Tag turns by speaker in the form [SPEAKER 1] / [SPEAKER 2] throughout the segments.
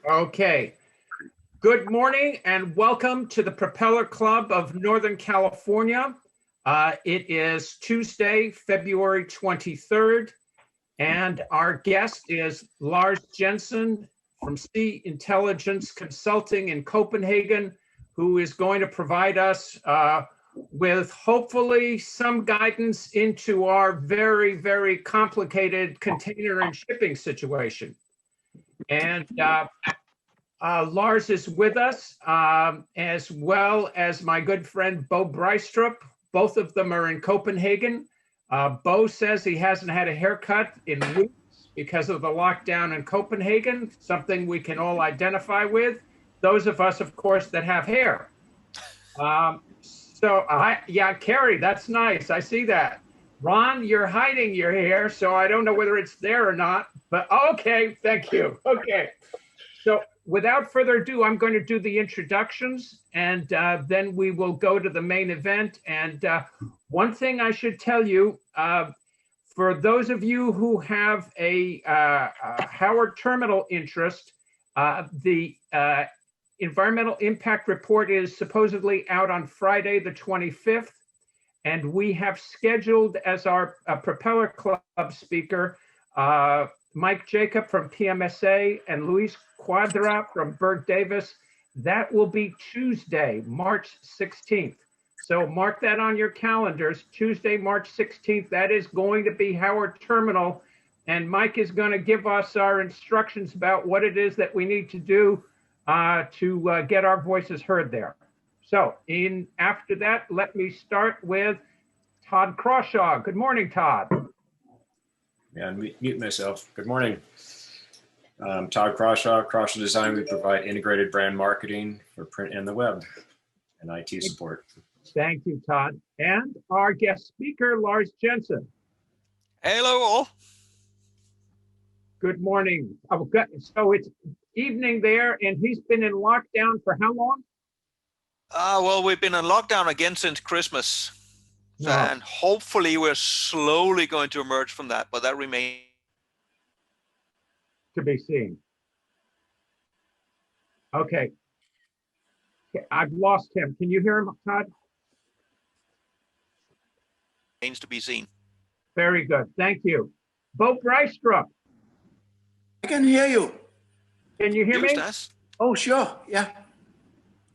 [SPEAKER 1] Okay. Good morning and welcome to the Propeller Club of Northern California. It is Tuesday, February 23rd, and our guest is Lars Jensen from SeaIntelligence Consulting in Copenhagen, who is going to provide us with hopefully some guidance into our very, very complicated container and shipping situation. And Lars is with us, as well as my good friend Bo Breistrup. Both of them are in Copenhagen. Bo says he hasn't had a haircut in weeks because of the lockdown in Copenhagen, something we can all identify with. Those of us, of course, that have hair. Yeah, Carrie, that's nice. I see that. Ron, you're hiding your hair, so I don't know whether it's there or not, but okay, thank you. Okay, so without further ado, I'm going to do the introductions, and then we will go to the main event. And one thing I should tell you, for those of you who have a Howard Terminal interest, the environmental impact report is supposedly out on Friday, the 25th. And we have scheduled as our Propeller Club speaker, Mike Jacob from PMSA and Luis Quadra from Berg Davis. That will be Tuesday, March 16th. So mark that on your calendars, Tuesday, March 16th. That is going to be Howard Terminal. And Mike is going to give us our instructions about what it is that we need to do to get our voices heard there. So after that, let me start with Todd Crawshaw. Good morning, Todd.
[SPEAKER 2] Yeah, mute myself. Good morning. Todd Crawshaw, Crawshaw Design. We provide integrated brand marketing for print and the web and IT support.
[SPEAKER 1] Thank you, Todd. And our guest speaker, Lars Jensen.
[SPEAKER 3] Hello, all.
[SPEAKER 1] Good morning. So it's evening there, and he's been in lockdown for how long?
[SPEAKER 3] Well, we've been in lockdown again since Christmas.
[SPEAKER 1] No.
[SPEAKER 3] And hopefully we're slowly going to emerge from that, but that remains
[SPEAKER 1] To be seen. Okay. I've lost him. Can you hear him, Todd?
[SPEAKER 3] to be seen.
[SPEAKER 1] Very good. Thank you. Bo Breistrup.
[SPEAKER 4] I can hear you.
[SPEAKER 1] Can you hear me?
[SPEAKER 3] Stas?
[SPEAKER 4] Oh, sure. Yeah.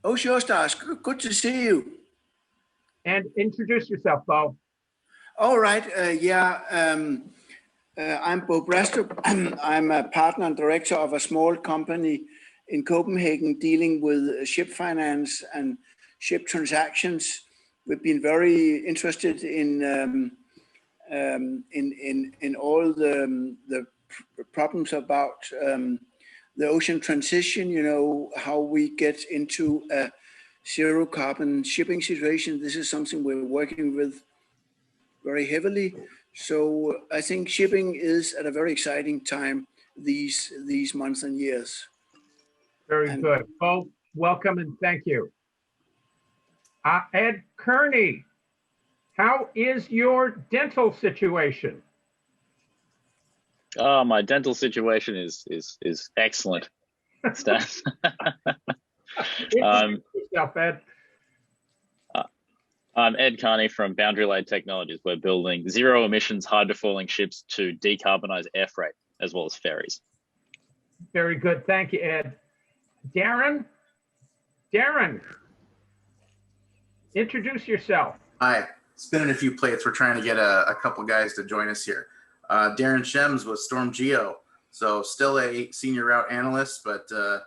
[SPEAKER 4] Oh, sure, Stars. Good to see you.
[SPEAKER 1] And introduce yourself, Bo.
[SPEAKER 4] All right. I'm Bo Breistrup. I'm a partner and director of a small company in Copenhagen dealing with ship finance and ship transactions. We've been very interested in all the problems about the ocean transition, you know, how we get into a zero carbon shipping situation. This is something we're working with very heavily. So I think shipping is at a very exciting time these months and years.
[SPEAKER 1] Very good. Bo, welcome and thank you. Ed Kearney, how is your dental situation?
[SPEAKER 5] Oh, my dental situation is excellent. Stas.
[SPEAKER 1] Yourself, Ed.
[SPEAKER 5] I'm Ed Carney from Boundary Laid Technologies. We're building zero emissions, high performing ships to decarbonize air freight as well as ferries.
[SPEAKER 1] Very good. Thank you, Ed. Darren, introduce yourself.
[SPEAKER 6] Hi, spinning a few plates. We're trying to get a couple guys to join us here. Darren Shems with Storm Geo. So still a senior route analyst, but the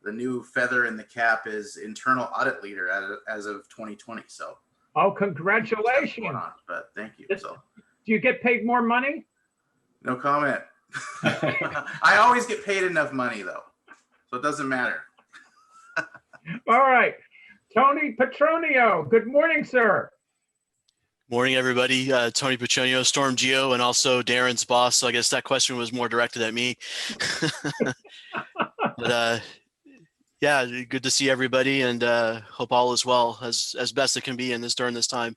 [SPEAKER 6] new feather in the cap is internal audit leader as of 2020. So.
[SPEAKER 1] Oh, congratulations.
[SPEAKER 6] But thank you. So.
[SPEAKER 1] Do you get paid more money?
[SPEAKER 6] No comment. I always get paid enough money though, so it doesn't matter.
[SPEAKER 1] All right. Tony Petronio. Good morning, sir.
[SPEAKER 7] Morning, everybody. Tony Petronio, Storm Geo, and also Darren's boss. So I guess that question was more directed at me. But yeah, good to see everybody, and hope all is well as best it can be during this time.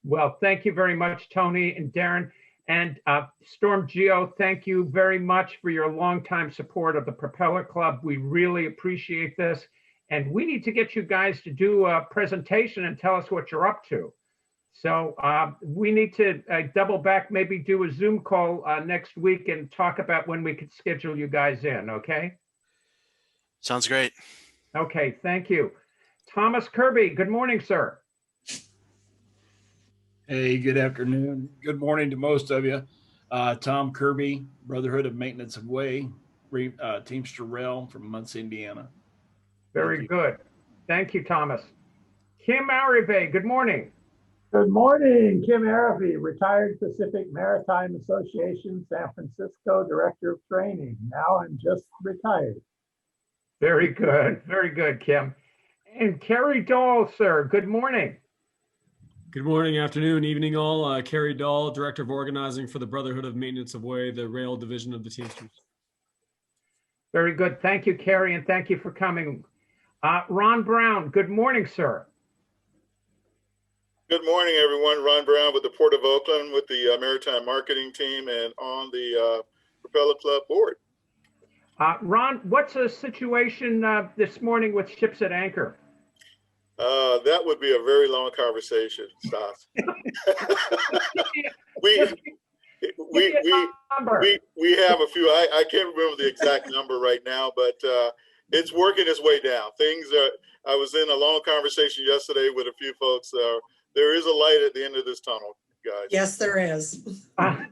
[SPEAKER 1] Well, thank you very much, Tony and Darren. And Storm Geo, thank you very much for your longtime support of the Propeller Club. We really appreciate this. And we need to get you guys to do a presentation and tell us what you're up to. So we need to double back, maybe do a Zoom call next week and talk about when we could schedule you guys in, okay?
[SPEAKER 7] Sounds great.
[SPEAKER 1] Okay, thank you. Thomas Kirby, good morning, sir.
[SPEAKER 8] Hey, good afternoon. Good morning to most of you. Tom Kirby, Brotherhood of Maintenance of Way, Teamster Rail from Muncie, Indiana.
[SPEAKER 1] Very good. Thank you, Thomas. Kim Arrive, good morning.
[SPEAKER 9] Good morning, Kim Araby, retired Pacific Maritime Association, San Francisco Director of Training. Now I'm just retired.
[SPEAKER 1] Very good, Kim. And Kerry Dahl, sir, good morning.
[SPEAKER 10] Good morning, afternoon, evening all. Kerry Dahl, Director of Organizing for the Brotherhood of Maintenance of Way, the rail division of the Teamsters.
[SPEAKER 1] Very good. Thank you, Kerry, and thank you for coming. Ron Brown, good morning, sir.
[SPEAKER 11] Good morning, everyone. Ron Brown with the Port of Oakland with the Maritime Marketing Team and on the Propeller Club board.
[SPEAKER 1] Ron, what's the situation this morning with ships at anchor?
[SPEAKER 11] That would be a very long conversation, Stas. we have a few. I can't remember the exact number right now, but it's working its way down. I was in a long conversation yesterday with a few folks. There is a light at the end of this tunnel, guys.
[SPEAKER 12] Yes, there is.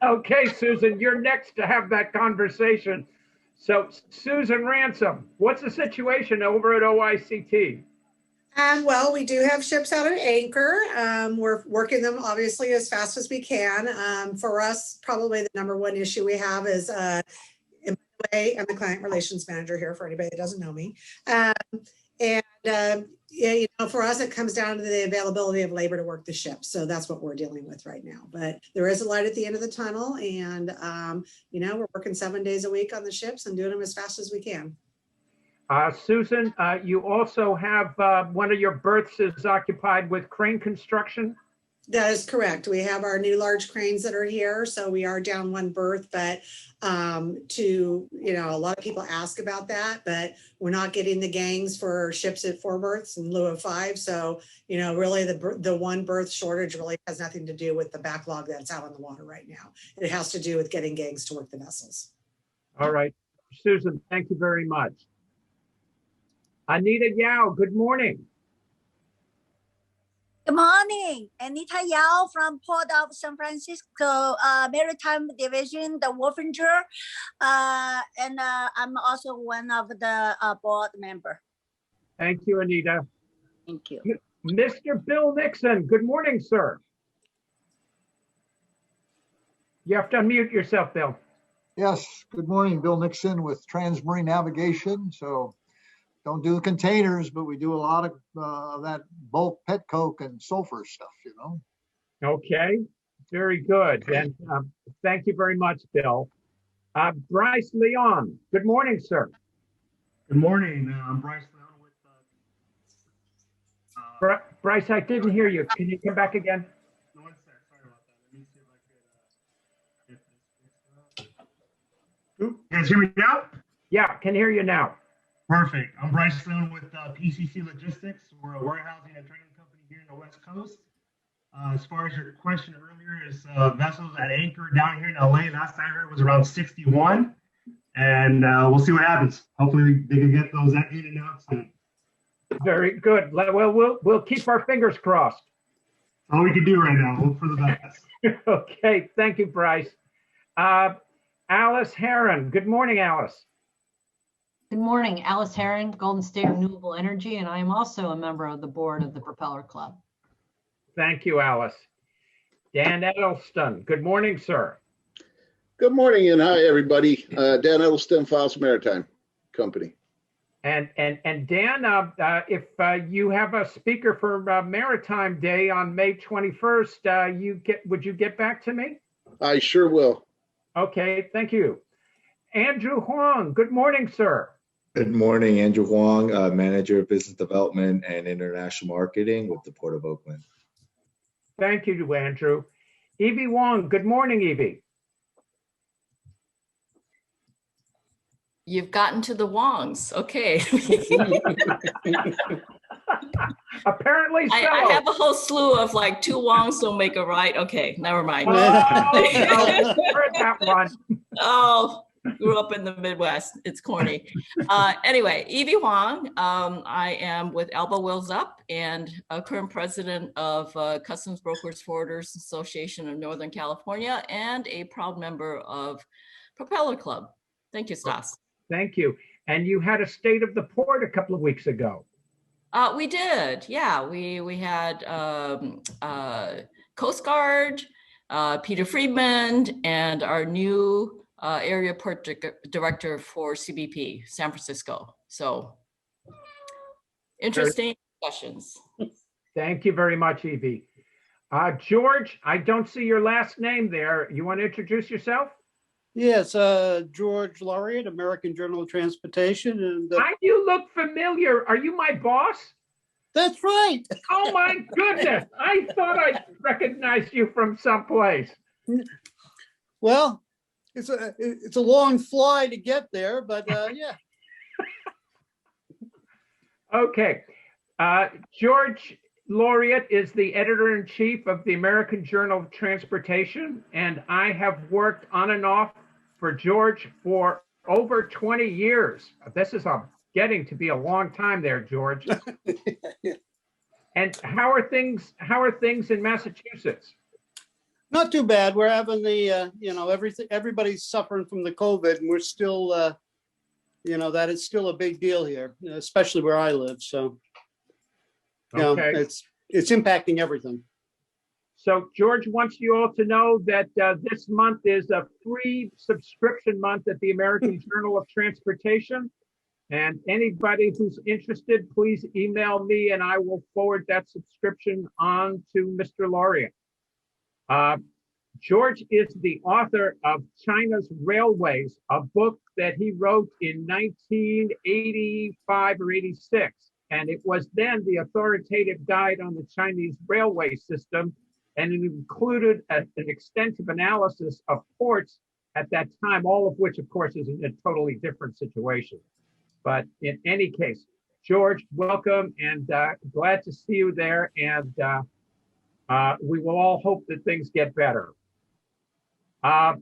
[SPEAKER 1] Okay, Susan, you're next to have that conversation. So, Susan Ransom, what's the situation over at OICT?
[SPEAKER 12] Well, we do have ships out at anchor. We're working them obviously as fast as we can. For us, probably the number one issue we have is, and I'm the client relations manager here for anybody that doesn't know me. Yeah, you know, for us, it comes down to the availability of labor to work the ship. So that's what we're dealing with right now. But there is a light at the end of the tunnel, and you know, we're working 7 days a week on the ships and doing them as fast as we can.
[SPEAKER 1] Susan, you also have one of your berths is occupied with crane construction.
[SPEAKER 12] That is correct. We have our new large cranes that are here. So we are down one berth, but you know, a lot of people ask about that, but we're not getting the gangs for ships at 4 berths in lieu of 5. So, you know, really the one berth shortage really has nothing to do with the backlog that's out on the water right now. It has to do with getting gangs to work the vessels.
[SPEAKER 1] All right. Susan, thank you very much. Anita Yao, good morning.
[SPEAKER 13] Good morning, Anita Yao from Port of San Francisco Maritime Division, the Wolfinger, and I'm also one of the board member.
[SPEAKER 1] Thank you, Anita.
[SPEAKER 13] Thank you.
[SPEAKER 1] Mr. Bill Nixon, good morning, sir. You have to unmute yourself, Bill.
[SPEAKER 14] Yes, good morning, Bill Nixon with Transmarine Navigation. So don't do the containers, but we do a lot of that bulk pet coke and sulfur stuff, you know.
[SPEAKER 1] Okay, very good. And thank you very much, Bill. Bryce Leon, good morning, sir.
[SPEAKER 15] Good morning. I'm Bryce Leon with...
[SPEAKER 1] Bryce, I didn't hear you. Can you come back again?
[SPEAKER 15] No, 1 sec. Sorry about that. Let me see if I could... You guys hear me now?
[SPEAKER 1] Yeah, can hear you now.
[SPEAKER 15] Perfect. I'm Bryce Leon with PCC Logistics. We're a warehousing and training company here in the West Coast. As far as your question earlier, is vessels at anchor down here in LA. Last I heard was around 61, and we'll see what happens. Hopefully, they can get those in and out soon.
[SPEAKER 1] Very good. Well, we'll keep our fingers crossed.
[SPEAKER 15] All we can do right now. Hope for the best.
[SPEAKER 1] Okay. Thank you, Bryce. Alice Heron. Good morning, Alice.
[SPEAKER 16] Good morning, Alice Heron, Golden State Renewable Energy, and I am also a member of the board of the Propeller Club.
[SPEAKER 1] Thank you, Alice. Dan Edelston, good morning, sir.
[SPEAKER 17] Good morning and hi, everybody. Dan Edelston, Files Maritime Company.
[SPEAKER 1] And Dan, if you have a speaker for Maritime Day on May 21st, would you get back to me?
[SPEAKER 17] I sure will.
[SPEAKER 1] Okay, thank you. Andrew Huang, good morning, sir.
[SPEAKER 18] Good morning, Andrew Huang, Manager of Business Development and International Marketing with the Port of Oakland.
[SPEAKER 1] Thank you, Andrew. Evie Wong, good morning, Evie.
[SPEAKER 19] You've gotten to the Wongs. Okay.
[SPEAKER 1] Apparently so.
[SPEAKER 19] I have a whole slew of like two Wongs don't make a right. Okay, never mind.
[SPEAKER 1] Oh, no, heard that one.
[SPEAKER 19] Oh, grew up in the Midwest. It's corny. Anyway, Evie Huang. I am with Elbow Wheels Up and a current president of Customs Brokers Forwarders Association of Northern California and a proud member of Propeller Club. Thank you, Stas.
[SPEAKER 1] Thank you. And you had a state of the port a couple of weeks ago.
[SPEAKER 19] We did. Yeah, we had Coast Guard, Peter Friedman, and our new area port director for CBP, San Francisco. So interesting discussions.
[SPEAKER 1] Thank you very much, Evie. George, I don't see your last name there. You want to introduce yourself?
[SPEAKER 20] Yes, George Laureate, American Journal of Transportation. And
[SPEAKER 1] you look familiar. Are you my boss?
[SPEAKER 20] That's right.
[SPEAKER 1] Oh my goodness. I thought I recognized you from someplace.
[SPEAKER 20] Well, it's a long fly to get there, but yeah.
[SPEAKER 1] Okay. George Laureate is the editor-in-chief of the American Journal of Transportation, and I have worked on and off for George for over 20 years. This is getting to be a long time there, George. And how are things in Massachusetts?
[SPEAKER 20] Not too bad. We're having the everybody's suffering from the COVID, and we're still that is still a big deal here, especially where I live. So
[SPEAKER 1] okay.
[SPEAKER 20] It's impacting everything.
[SPEAKER 1] So George wants you all to know that this month is a free subscription month at the American Journal of Transportation. And anybody who's interested, please email me and I will forward that subscription on to Mr. Laureate. George is the author of China's Railways, a book that he wrote in 1985 or 86. And it was then the authoritative guide on the Chinese railway system. And it included an extensive analysis of ports at that time, all of which, of course, is in a totally different situation. But in any case, George, welcome and glad to see you there. And we will all hope that things get better. Now,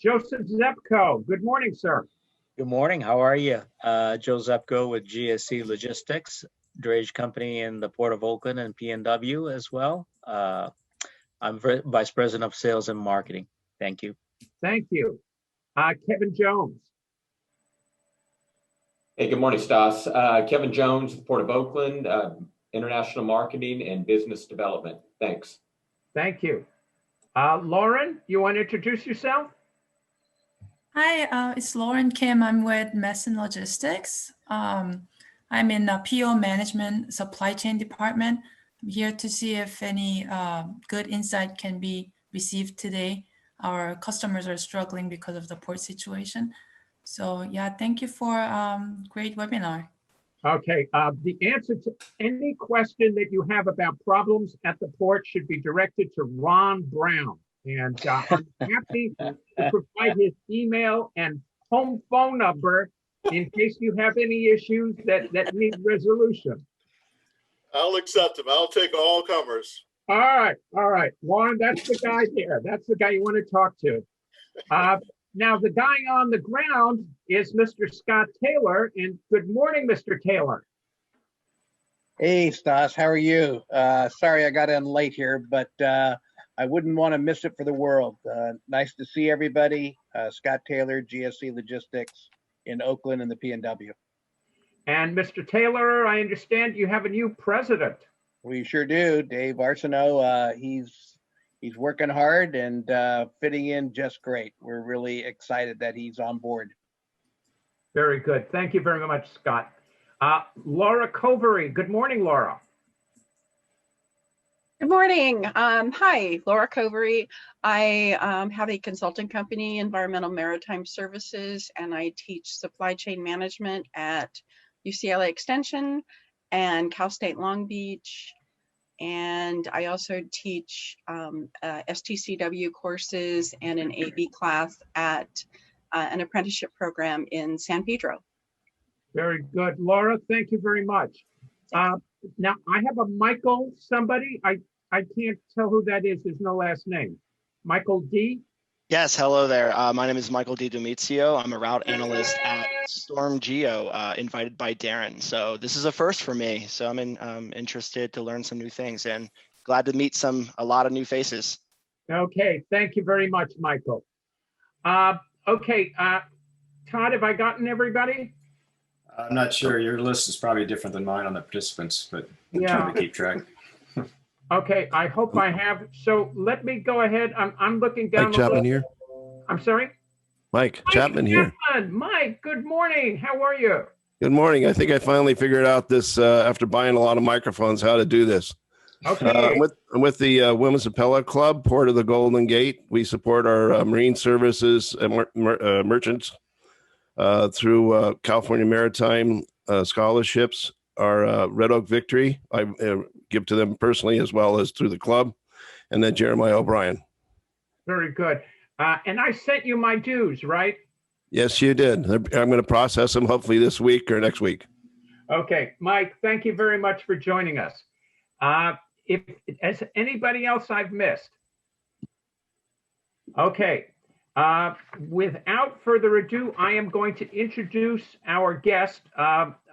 [SPEAKER 1] Joseph Zepko, good morning, sir.
[SPEAKER 21] Good morning. How are you? Joe Zepko with GSC Logistics, drayage company in the Port of Oakland and PNW as well. I'm Vice President of Sales and Marketing. Thank you.
[SPEAKER 1] Thank you. Kevin Jones.
[SPEAKER 22] Hey, good morning, Stas. Kevin Jones, Port of Oakland, International Marketing and Business Development. Thanks.
[SPEAKER 1] Thank you. Lauren, you want to introduce yourself?
[SPEAKER 23] Hi, it's Lauren Kim. I'm with Messon Logistics. I'm in the PO Management Supply Chain Department. I'm here to see if any good insight can be received today. Our customers are struggling because of the port situation. So yeah, thank you for great webinar.
[SPEAKER 1] Okay, the answer to any question that you have about problems at the port should be directed to Ron Brown. And I'm happy to provide his email and home phone number in case you have any issues that need resolution.
[SPEAKER 11] I'll accept him. I'll take all comers.
[SPEAKER 1] All right. Warren, that's the guy there. That's the guy you want to talk to. Now, the guy on the ground is Mr. Scott Taylor. And good morning, Mr. Taylor.
[SPEAKER 24] Hey, Stas, how are you? Sorry I got in late here, but I wouldn't want to miss it for the world. Nice to see everybody. Scott Taylor, GSC Logistics in Oakland and the PNW.
[SPEAKER 1] And Mr. Taylor, I understand you have a new president.
[SPEAKER 24] We sure do. Dave Arsenault, he's working hard and fitting in just great. We're really excited that he's on board.
[SPEAKER 1] Very good. Thank you very much, Scott. Laura Covery. Good morning, Laura.
[SPEAKER 25] Good morning. Hi, Laura Covery. I have a consulting company, Environmental Maritime Services, and I teach supply chain management at UCLA Extension and Cal State Long Beach. And I also teach STCW courses and an AB class at an apprenticeship program in San Pedro.
[SPEAKER 1] Very good. Laura, thank you very much. Now, I have a Michael somebody. I can't tell who that is. There's no last name. Michael D?
[SPEAKER 2] Yes, hello there. My name is Michael DiDomizio. I'm a route analyst at Storm Geo, invited by Darren. So this is a first for me. So I'm interested to learn some new things and glad to meet a lot of new faces.
[SPEAKER 1] Okay, thank you very much, Michael. Okay, Todd, have I gotten everybody?
[SPEAKER 3] I'm not sure. Your list is probably different than mine on the participants, but I'm trying to keep track.
[SPEAKER 1] Okay, I hope I have. So let me go ahead. I'm looking down.
[SPEAKER 4] Mike Chapman here.
[SPEAKER 1] I'm sorry?
[SPEAKER 4] Mike Chapman here.
[SPEAKER 1] Mike, good morning. How are you?
[SPEAKER 4] Good morning. I think I finally figured out this after buying a lot of microphones, how to do this.
[SPEAKER 1] Okay.
[SPEAKER 4] I'm with the Women's Propeller Club, Port of the Golden Gate. We support our marine services and merchants through California Maritime scholarships. Our Red Oak Victory, I give to them personally as well as through the club, and then Jeremiah O'Brien.
[SPEAKER 1] Very good. And I sent you my dues, right?
[SPEAKER 4] Yes, you did. I'm going to process them hopefully this week or next week.
[SPEAKER 1] Okay, Mike, thank you very much for joining us. If as anybody else I've missed? Okay. Without further ado, I am going to introduce our guest,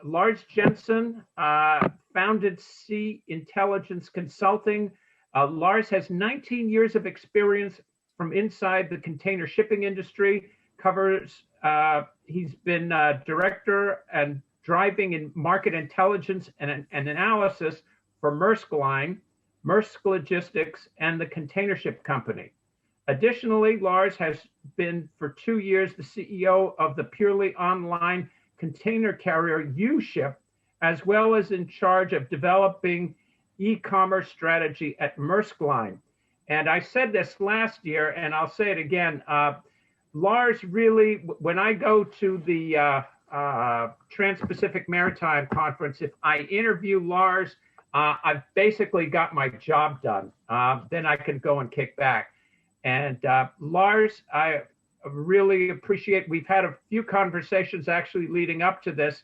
[SPEAKER 1] Lars Jensen, founded SeaIntelligence Consulting. Lars has 19 years of experience from inside the container shipping industry, he's been director and driving in market intelligence and analysis for Maersk Line, Maersk Logistics, and the Container Ship Company. Additionally, Lars has been for 2 years the CEO of the purely online container carrier U-Ship, as well as in charge of developing e-commerce strategy at Maersk Line. And I said this last year, and I'll say it again. Lars really, when I go to the Trans-Pacific Maritime Conference, if I interview Lars, I've basically got my job done. Then I can go and kick back. And Lars, I really appreciate, we've had a few conversations actually leading up to this.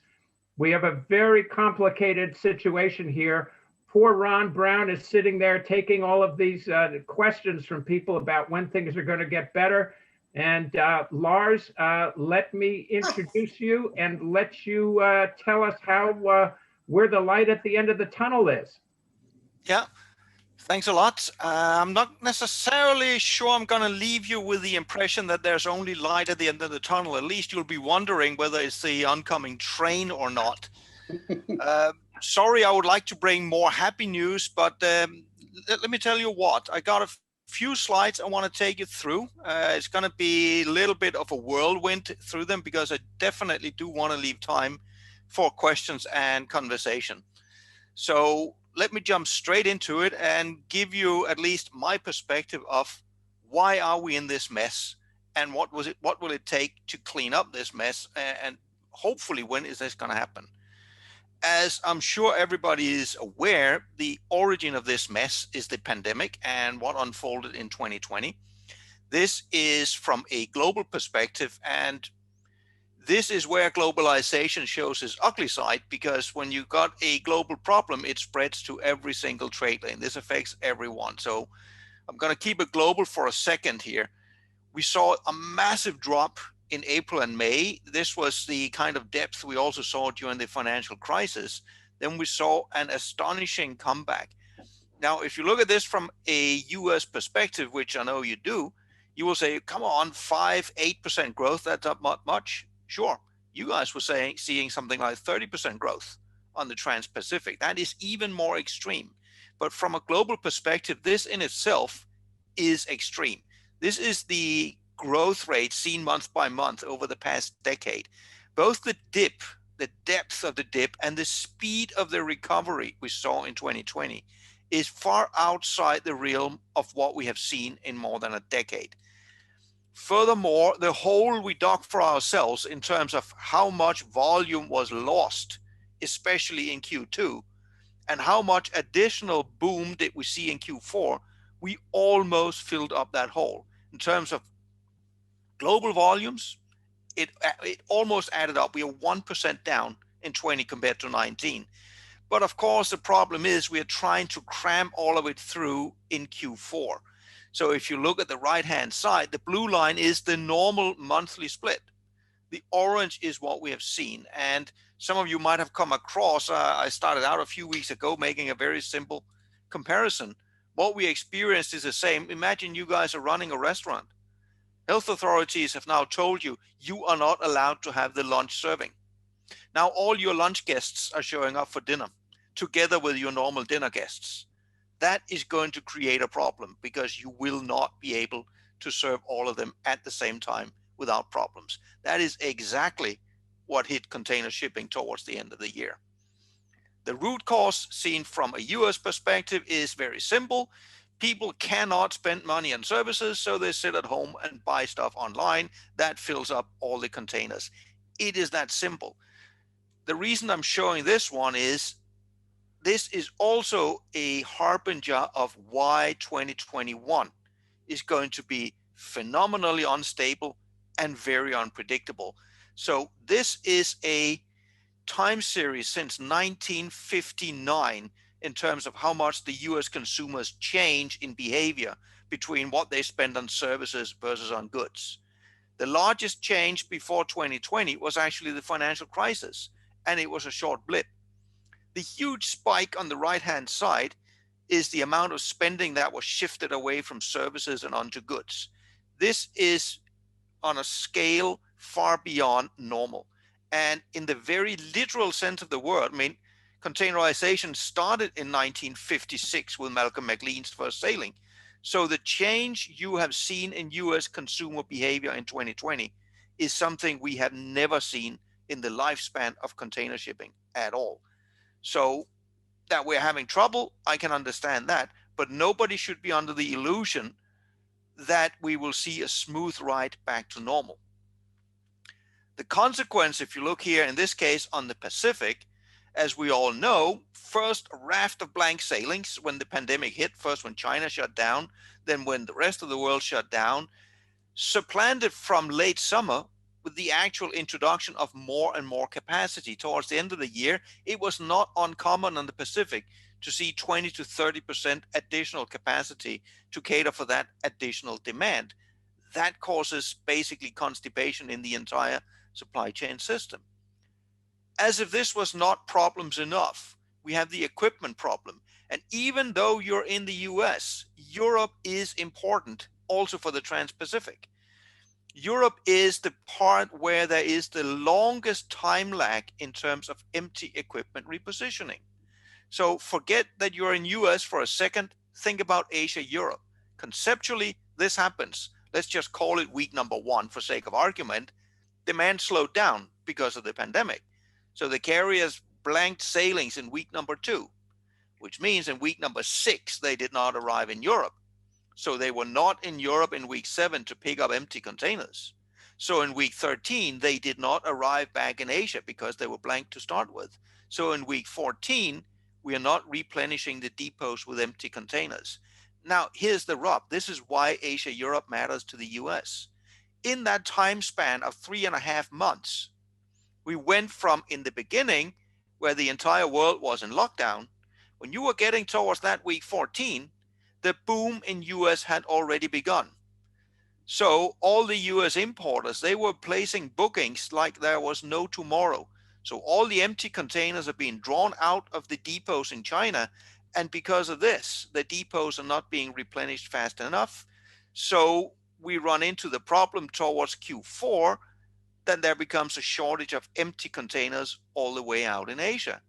[SPEAKER 1] We have a very complicated situation here. Poor Ron Brown is sitting there taking all of these questions from people about when things are going to get better. And Lars, let me introduce you and let you tell us how where the light at the end of the tunnel is.
[SPEAKER 5] Yeah. Thanks a lot. I'm not necessarily sure I'm going to leave you with the impression that there's only light at the end of the tunnel. At least you'll be wondering whether it's the oncoming train or not. Sorry, I would like to bring more happy news, but let me tell you what. I got a few slides I want to take you through. It's going to be a little bit of a whirlwind through them because I definitely do want to leave time for questions and conversation. So let me jump straight into it and give you at least my perspective of why are we in this mess and what will it take to clean up this mess, and hopefully when is this going to happen. As I'm sure everybody is aware, the origin of this mess is the pandemic and what unfolded in 2020. This is from a global perspective, and this is where globalization shows its ugly side, because when you got a global problem, it spreads to every single trade lane. This affects everyone. So I'm going to keep it global for a second here. We saw a massive drop in April and May. This was the kind of depth we also saw during the financial crisis. Then we saw an astonishing comeback. Now, if you look at this from a US perspective, which I know you do, you will say, come on, 5-8% growth, that's not much. Sure, you guys were seeing something like 30% growth on the Trans-Pacific. That is even more extreme. But from a global perspective, this in itself is extreme. This is the growth rate seen month by month over the past decade. Both the dip, the depth of the dip, and the speed of the recovery we saw in 2020 is far outside the realm of what we have seen in more than a decade. Furthermore, the hole we dug for ourselves in terms of how much volume was lost, especially in Q2, and how much additional boom did we see in Q4, we almost filled up that hole in terms of global volumes it almost added up. We are 1% down in 20 compared to 19. But of course, the problem is we are trying to cram all of it through in Q4. So if you look at the right-hand side, the blue line is the normal monthly split. The orange is what we have seen. And some of you might have come across, I started out a few weeks ago making a very simple comparison. What we experienced is the same. Imagine you guys are running a restaurant. Health authorities have now told you, you are not allowed to have the lunch serving. Now all your lunch guests are showing up for dinner together with your normal dinner guests. That is going to create a problem because you will not be able to serve all of them at the same time without problems. That is exactly what hit container shipping towards the end of the year. The root cause seen from a US perspective is very simple. People cannot spend money on services, so they sit at home and buy stuff online. That fills up all the containers. It is that simple. The reason I'm showing this one is this is also a harbinger of why 2021 is going to be phenomenally unstable and very unpredictable. So this is a time series since 1959 in terms of how much the US consumers change in behavior between what they spend on services versus on goods. The largest change before 2020 was actually the financial crisis, and it was a short blip. The huge spike on the right-hand side is the amount of spending that was shifted away from services and onto goods. This is on a scale far beyond normal. And in the very literal sense of the word, I mean, containerization started in 1956 with Malcolm McLean's first sailing. So the change you have seen in US consumer behavior in 2020 is something we have never seen in the lifespan of container shipping at all. So that we're having trouble, I can understand that, but nobody should be under the illusion that we will see a smooth ride back to normal. The consequence, if you look here, in this case on the Pacific, as we all know, first a raft of blank sailings when the pandemic hit, first when China shut down, then when the rest of the world shut down, supplanted from late summer with the actual introduction of more and more capacity. Towards the end of the year, it was not uncommon on the Pacific to see 20 to 30% additional capacity to cater for that additional demand. That causes basically constipation in the entire supply chain system. As if this was not problems enough, we have the equipment problem. And even though you're in the US, Europe is important also for the Trans-Pacific. Europe is the part where there is the longest time lag in terms of empty equipment repositioning. So forget that you're in US for a second, think about Asia, Europe. Conceptually, this happens. Let's just call it week number 1 for sake of argument. Demand slowed down because of the pandemic. So the carriers blanked sailings in week number 2, which means in week number 6, they did not arrive in Europe. So they were not in Europe in week 7 to pick up empty containers. So in week 13, they did not arrive back in Asia because they were blank to start with. So in week 14, we are not replenishing the depots with empty containers. Now, here's the rub. This is why Asia-Europe matters to the US. In that time span of 3.5 months, we went from in the beginning, where the entire world was in lockdown, when you were getting towards that week 14, the boom in US had already begun. So all the US importers, they were placing bookings like there was no tomorrow. So all the empty containers are being drawn out of the depots in China. And because of this, the depots are not being replenished fast enough. So we run into the problem towards Q4, then there becomes a shortage of empty containers all the way out in Asia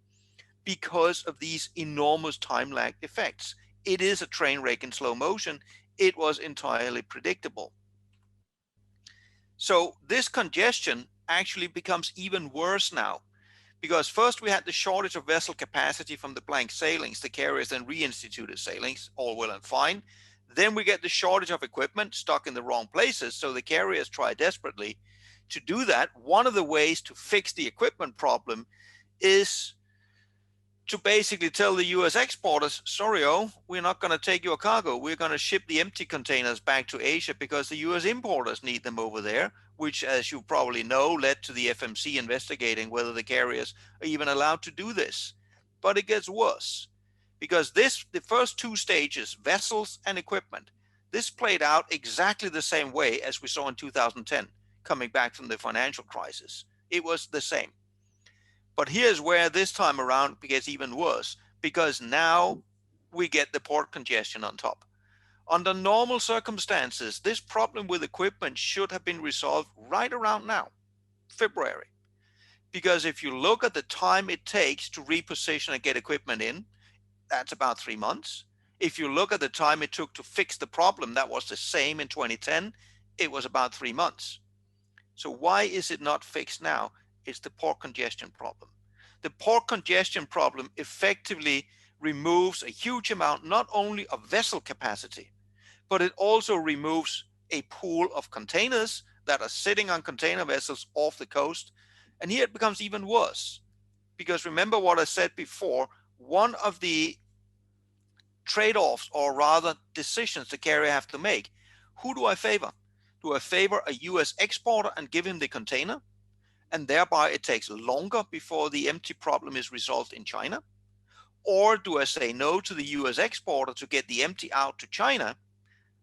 [SPEAKER 5] because of these enormous time lag effects. It is a train wreck in slow motion. It was entirely predictable. So this congestion actually becomes even worse now, because first we had the shortage of vessel capacity from the blank sailings. The carriers then reinstituted sailings, all well and fine. Then we get the shortage of equipment stuck in the wrong places. So the carriers try desperately to do that. One of the ways to fix the equipment problem is to basically tell the US exporters, sorry, we're not going to take your cargo. We're going to ship the empty containers back to Asia because the US importers need them over there. which, as you probably know, led to the FMC investigating whether the carriers are even allowed to do this. But it gets worse, because the first two stages, vessels and equipment, this played out exactly the same way as we saw in 2010, coming back from the financial crisis. It was the same. But here's where this time around it gets even worse, because now we get the port congestion on top. Under normal circumstances, this problem with equipment should have been resolved right around now, February. Because if you look at the time it takes to reposition and get equipment in, that's about 3 months. If you look at the time it took to fix the problem, that was the same in 2010, it was about 3 months. So why is it not fixed now? It's the port congestion problem. The port congestion problem effectively removes a huge amount, not only of vessel capacity, but it also removes a pool of containers that are sitting on container vessels off the coast. And here it becomes even worse, because remember what I said before, one of the trade-offs, or rather decisions the carrier have to make, who do I favor? Do I favor a US exporter and give him the container, and thereby it takes longer before the empty problem is resolved in China? Or do I say no to the US exporter to get the empty out to China?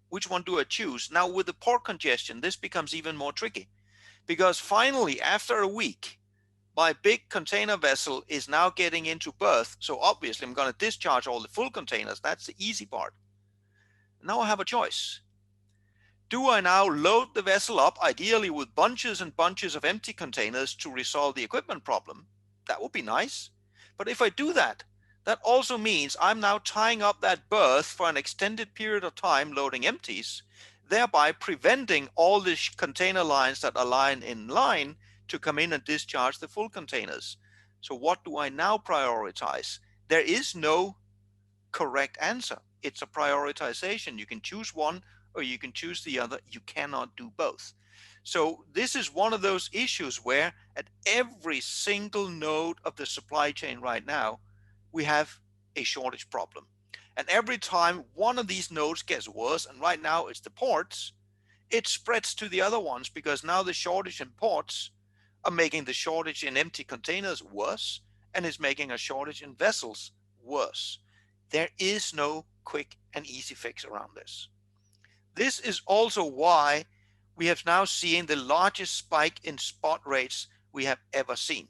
[SPEAKER 5] Which one do I choose? Now with the port congestion, this becomes even more tricky, because finally, after a week, my big container vessel is now getting into berth. So obviously I'm going to discharge all the full containers. That's the easy part. Now I have a choice. Do I now load the vessel up, ideally with bunches and bunches of empty containers to resolve the equipment problem? That would be nice. But if I do that, that also means I'm now tying up that berth for an extended period of time loading empties, thereby preventing all the container lines that are lying in line to come in and discharge the full containers. So what do I now prioritize? There is no correct answer. It's a prioritization. You can choose one or you can choose the other. You cannot do both. So this is one of those issues where at every single node of the supply chain right now, we have a shortage problem. And every time one of these nodes gets worse, and right now it's the ports, it spreads to the other ones, because now the shortage in ports are making the shortage in empty containers worse, and is making a shortage in vessels worse. There is no quick and easy fix around this. This is also why we have now seen the largest spike in spot rates we have ever seen.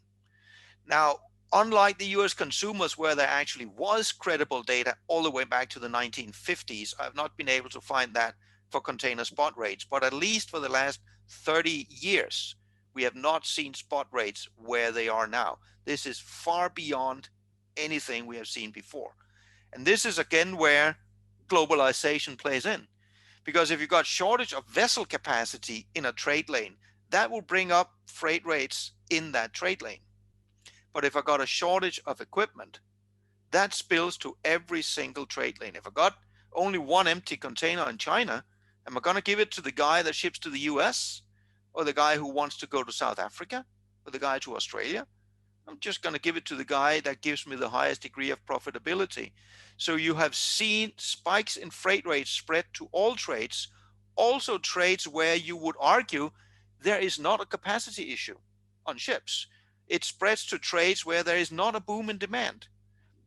[SPEAKER 5] Now, unlike the US consumers, where there actually was credible data all the way back to the 1950s, I've not been able to find that for container spot rates, but at least for the last 30 years, we have not seen spot rates where they are now. This is far beyond anything we have seen before. And this is again where globalization plays in. Because if you've got shortage of vessel capacity in a trade lane, that will bring up freight rates in that trade lane. But if I got a shortage of equipment, that spills to every single trade lane. If I got only one empty container in China, am I going to give it to the guy that ships to the US, or the guy who wants to go to South Africa, or the guy to Australia? I'm just going to give it to the guy that gives me the highest degree of profitability. So you have seen spikes in freight rates spread to all trades, also trades where you would argue there is not a capacity issue on ships. It spreads to trades where there is not a boom in demand.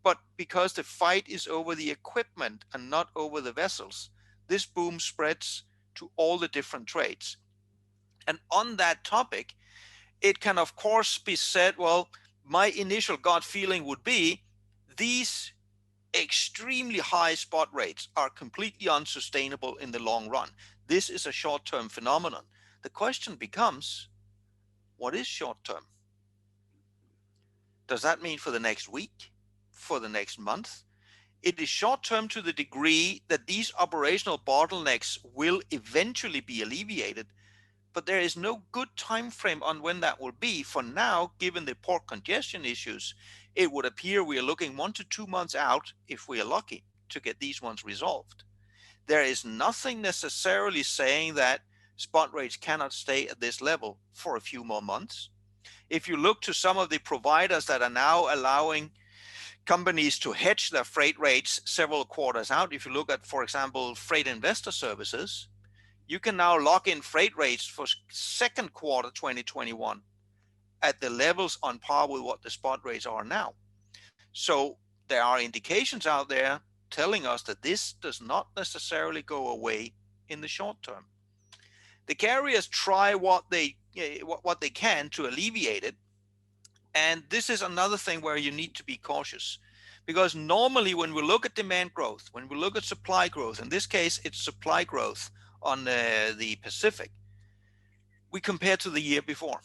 [SPEAKER 5] But because the fight is over the equipment and not over the vessels, this boom spreads to all the different trades. And on that topic, it can of course be said, well, my initial gut feeling would be these extremely high spot rates are completely unsustainable in the long run. This is a short-term phenomenon. The question becomes, what is short-term? Does that mean for the next week? For the next month? It is short-term to the degree that these operational bottlenecks will eventually be alleviated, but there is no good time frame on when that will be. For now, given the port congestion issues, it would appear we are looking 1 to 2 months out, if we are lucky, to get these ones resolved. There is nothing necessarily saying that spot rates cannot stay at this level for a few more months. If you look to some of the providers that are now allowing companies to hedge their freight rates several quarters out, if you look at, for example, Freight Investor Services, You can now lock in freight rates for second quarter 2021 at the levels on par with what the spot rates are now. So there are indications out there telling us that this does not necessarily go away in the short term. The carriers try what they can to alleviate it. And this is another thing where you need to be cautious, because normally when we look at demand growth, when we look at supply growth, in this case, it's supply growth on the Pacific, we compare to the year before.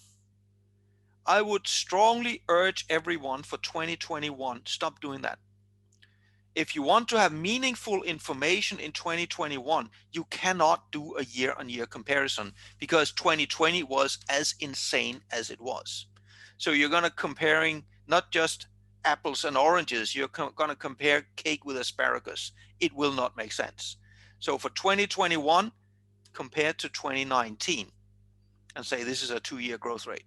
[SPEAKER 5] I would strongly urge everyone for 2021, stop doing that. If you want to have meaningful information in 2021, you cannot do a year-on-year comparison, because 2020 was as insane as it was. So you're going to comparing not just apples and oranges, you're going to compare cake with asparagus. It will not make sense. So for 2021, compare to 2019 and say this is a 2-year growth rate,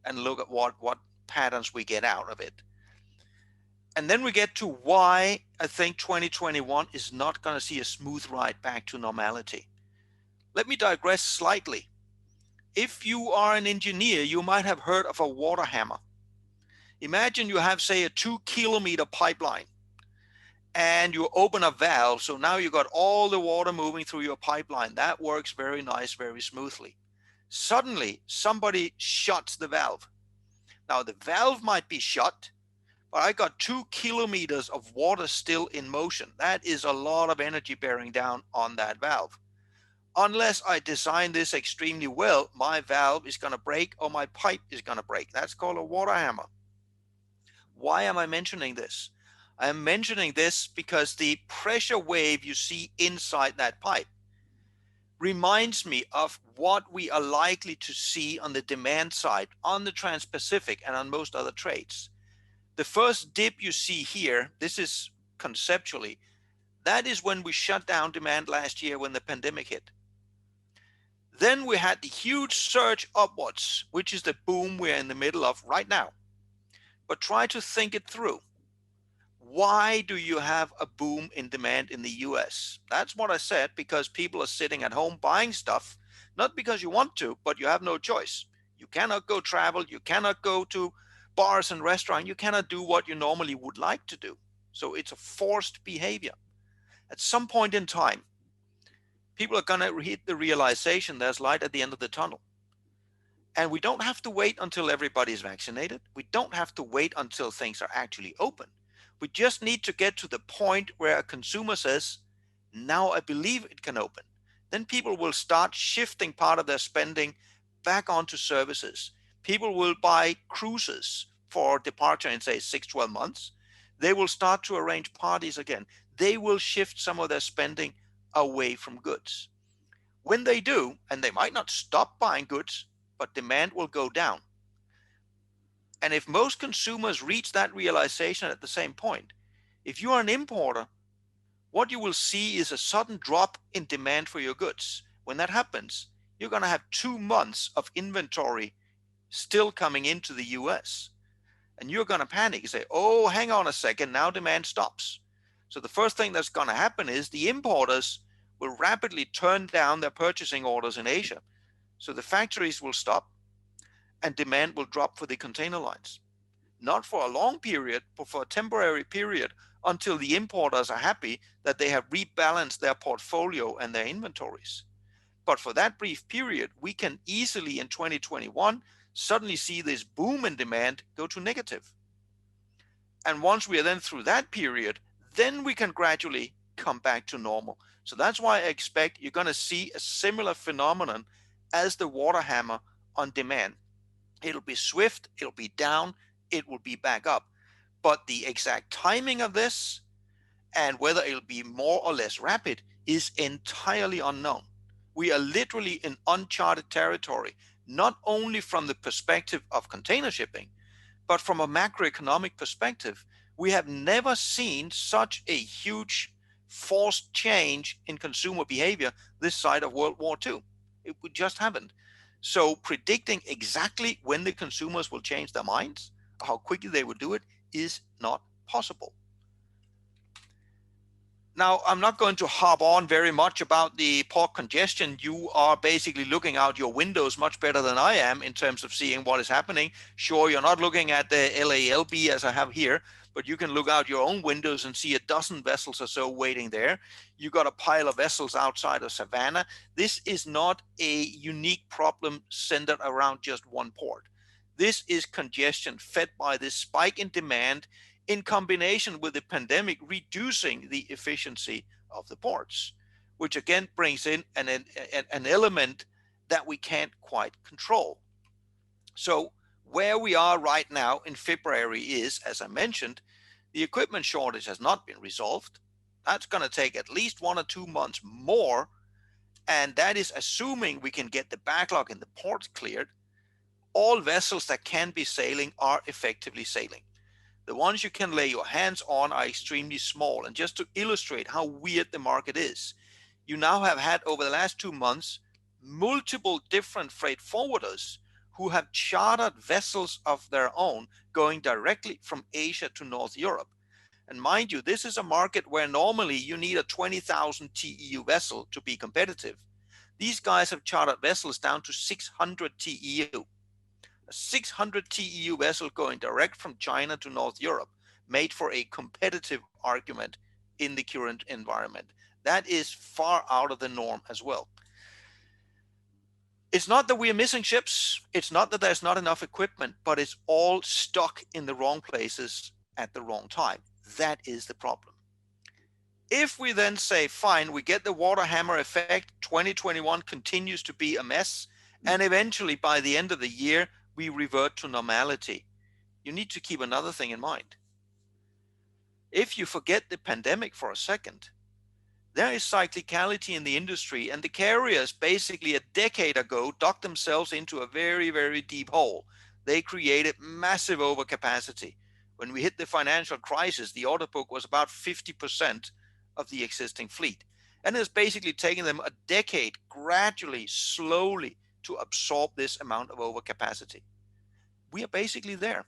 [SPEAKER 5] and look at what patterns we get out of it. And then we get to why I think 2021 is not going to see a smooth ride back to normality. Let me digress slightly. If you are an engineer, you might have heard of a water hammer. Imagine you have, say, a 2-kilometer pipeline, and you open a valve. So now you got all the water moving through your pipeline. That works very nice, very smoothly. Suddenly, somebody shuts the valve. Now, the valve might be shut, but I got 2 kilometers of water still in motion. That is a lot of energy bearing down on that valve. Unless I design this extremely well, my valve is going to break or my pipe is going to break. That's called a water hammer. Why am I mentioning this? I am mentioning this because the pressure wave you see inside that pipe reminds me of what we are likely to see on the demand side, on the Trans-Pacific and on most other trades. The first dip you see here, this is conceptually, that is when we shut down demand last year when the pandemic hit. Then we had the huge surge upwards, which is the boom we're in the middle of right now. But try to think it through. Why do you have a boom in demand in the US? That's what I said, because people are sitting at home buying stuff, not because you want to, but you have no choice. You cannot go travel, you cannot go to bars and restaurants, you cannot do what you normally would like to do. So it's a forced behavior. At some point in time, people are going to hit the realization there's light at the end of the tunnel. And we don't have to wait until everybody's vaccinated. We don't have to wait until things are actually open. We just need to get to the point where a consumer says, now I believe it can open. Then people will start shifting part of their spending back onto services. People will buy cruises for departure in, say, 6-12 months. They will start to arrange parties again. They will shift some of their spending away from goods. When they do, and they might not stop buying goods, but demand will go down. And if most consumers reach that realization at the same point, if you are an importer, what you will see is a sudden drop in demand for your goods. When that happens, you're going to have 2 months of inventory still coming into the US. And you're going to panic and say, oh, hang on a second, now demand stops. So the first thing that's going to happen is the importers will rapidly turn down their purchasing orders in Asia. So the factories will stop and demand will drop for the container lines. Not for a long period, but for a temporary period until the importers are happy that they have rebalanced their portfolio and their inventories. But for that brief period, we can easily in 2021 suddenly see this boom in demand go to negative. And once we are then through that period, then we can gradually come back to normal. So that's why I expect you're going to see a similar phenomenon as the water hammer on demand. It'll be swift, it'll be down, it will be back up. But the exact timing of this and whether it'll be more or less rapid is entirely unknown. We are literally in uncharted territory, not only from the perspective of container shipping, but from a macroeconomic perspective. We have never seen such a huge forced change in consumer behavior this side of World War II. We just haven't. So predicting exactly when the consumers will change their minds, how quickly they will do it, is not possible. Now, I'm not going to harp on very much about the port congestion. You are basically looking out your windows much better than I am in terms of seeing what is happening. Sure, you're not looking at the LALB as I have here, but you can look out your own windows and see a dozen vessels or so waiting there. You got a pile of vessels outside of Savannah. This is not a unique problem centered around just one port. This is congestion fed by this spike in demand in combination with the pandemic reducing the efficiency of the ports, which again brings in an element that we can't quite control. So where we are right now in February is, as I mentioned, the equipment shortage has not been resolved. That's going to take at least 1 or 2 months more. And that is assuming we can get the backlog in the ports cleared. All vessels that can be sailing are effectively sailing. The ones you can lay your hands on are extremely small. And just to illustrate how weird the market is, you now have had over the last 2 months, multiple different freight forwarders who have chartered vessels of their own going directly from Asia to North Europe. And mind you, this is a market where normally you need a 20,000 TEU vessel to be competitive. These guys have chartered vessels down to 600 TEU. A 600 TEU vessel going direct from China to North Europe, made for a competitive argument in the current environment. That is far out of the norm as well. It's not that we are missing ships. It's not that there's not enough equipment, but it's all stuck in the wrong places at the wrong time. That is the problem. If we then say, fine, we get the water hammer effect, 2021 continues to be a mess, and eventually by the end of the year, we revert to normality. You need to keep another thing in mind. If you forget the pandemic for a second, there is cyclicality in the industry, and the carriers basically a decade ago dug themselves into a very, very deep hole. They created massive overcapacity. When we hit the financial crisis, the order book was about 50% of the existing fleet. And it's basically taken them a decade gradually, slowly, to absorb this amount of overcapacity. We are basically there.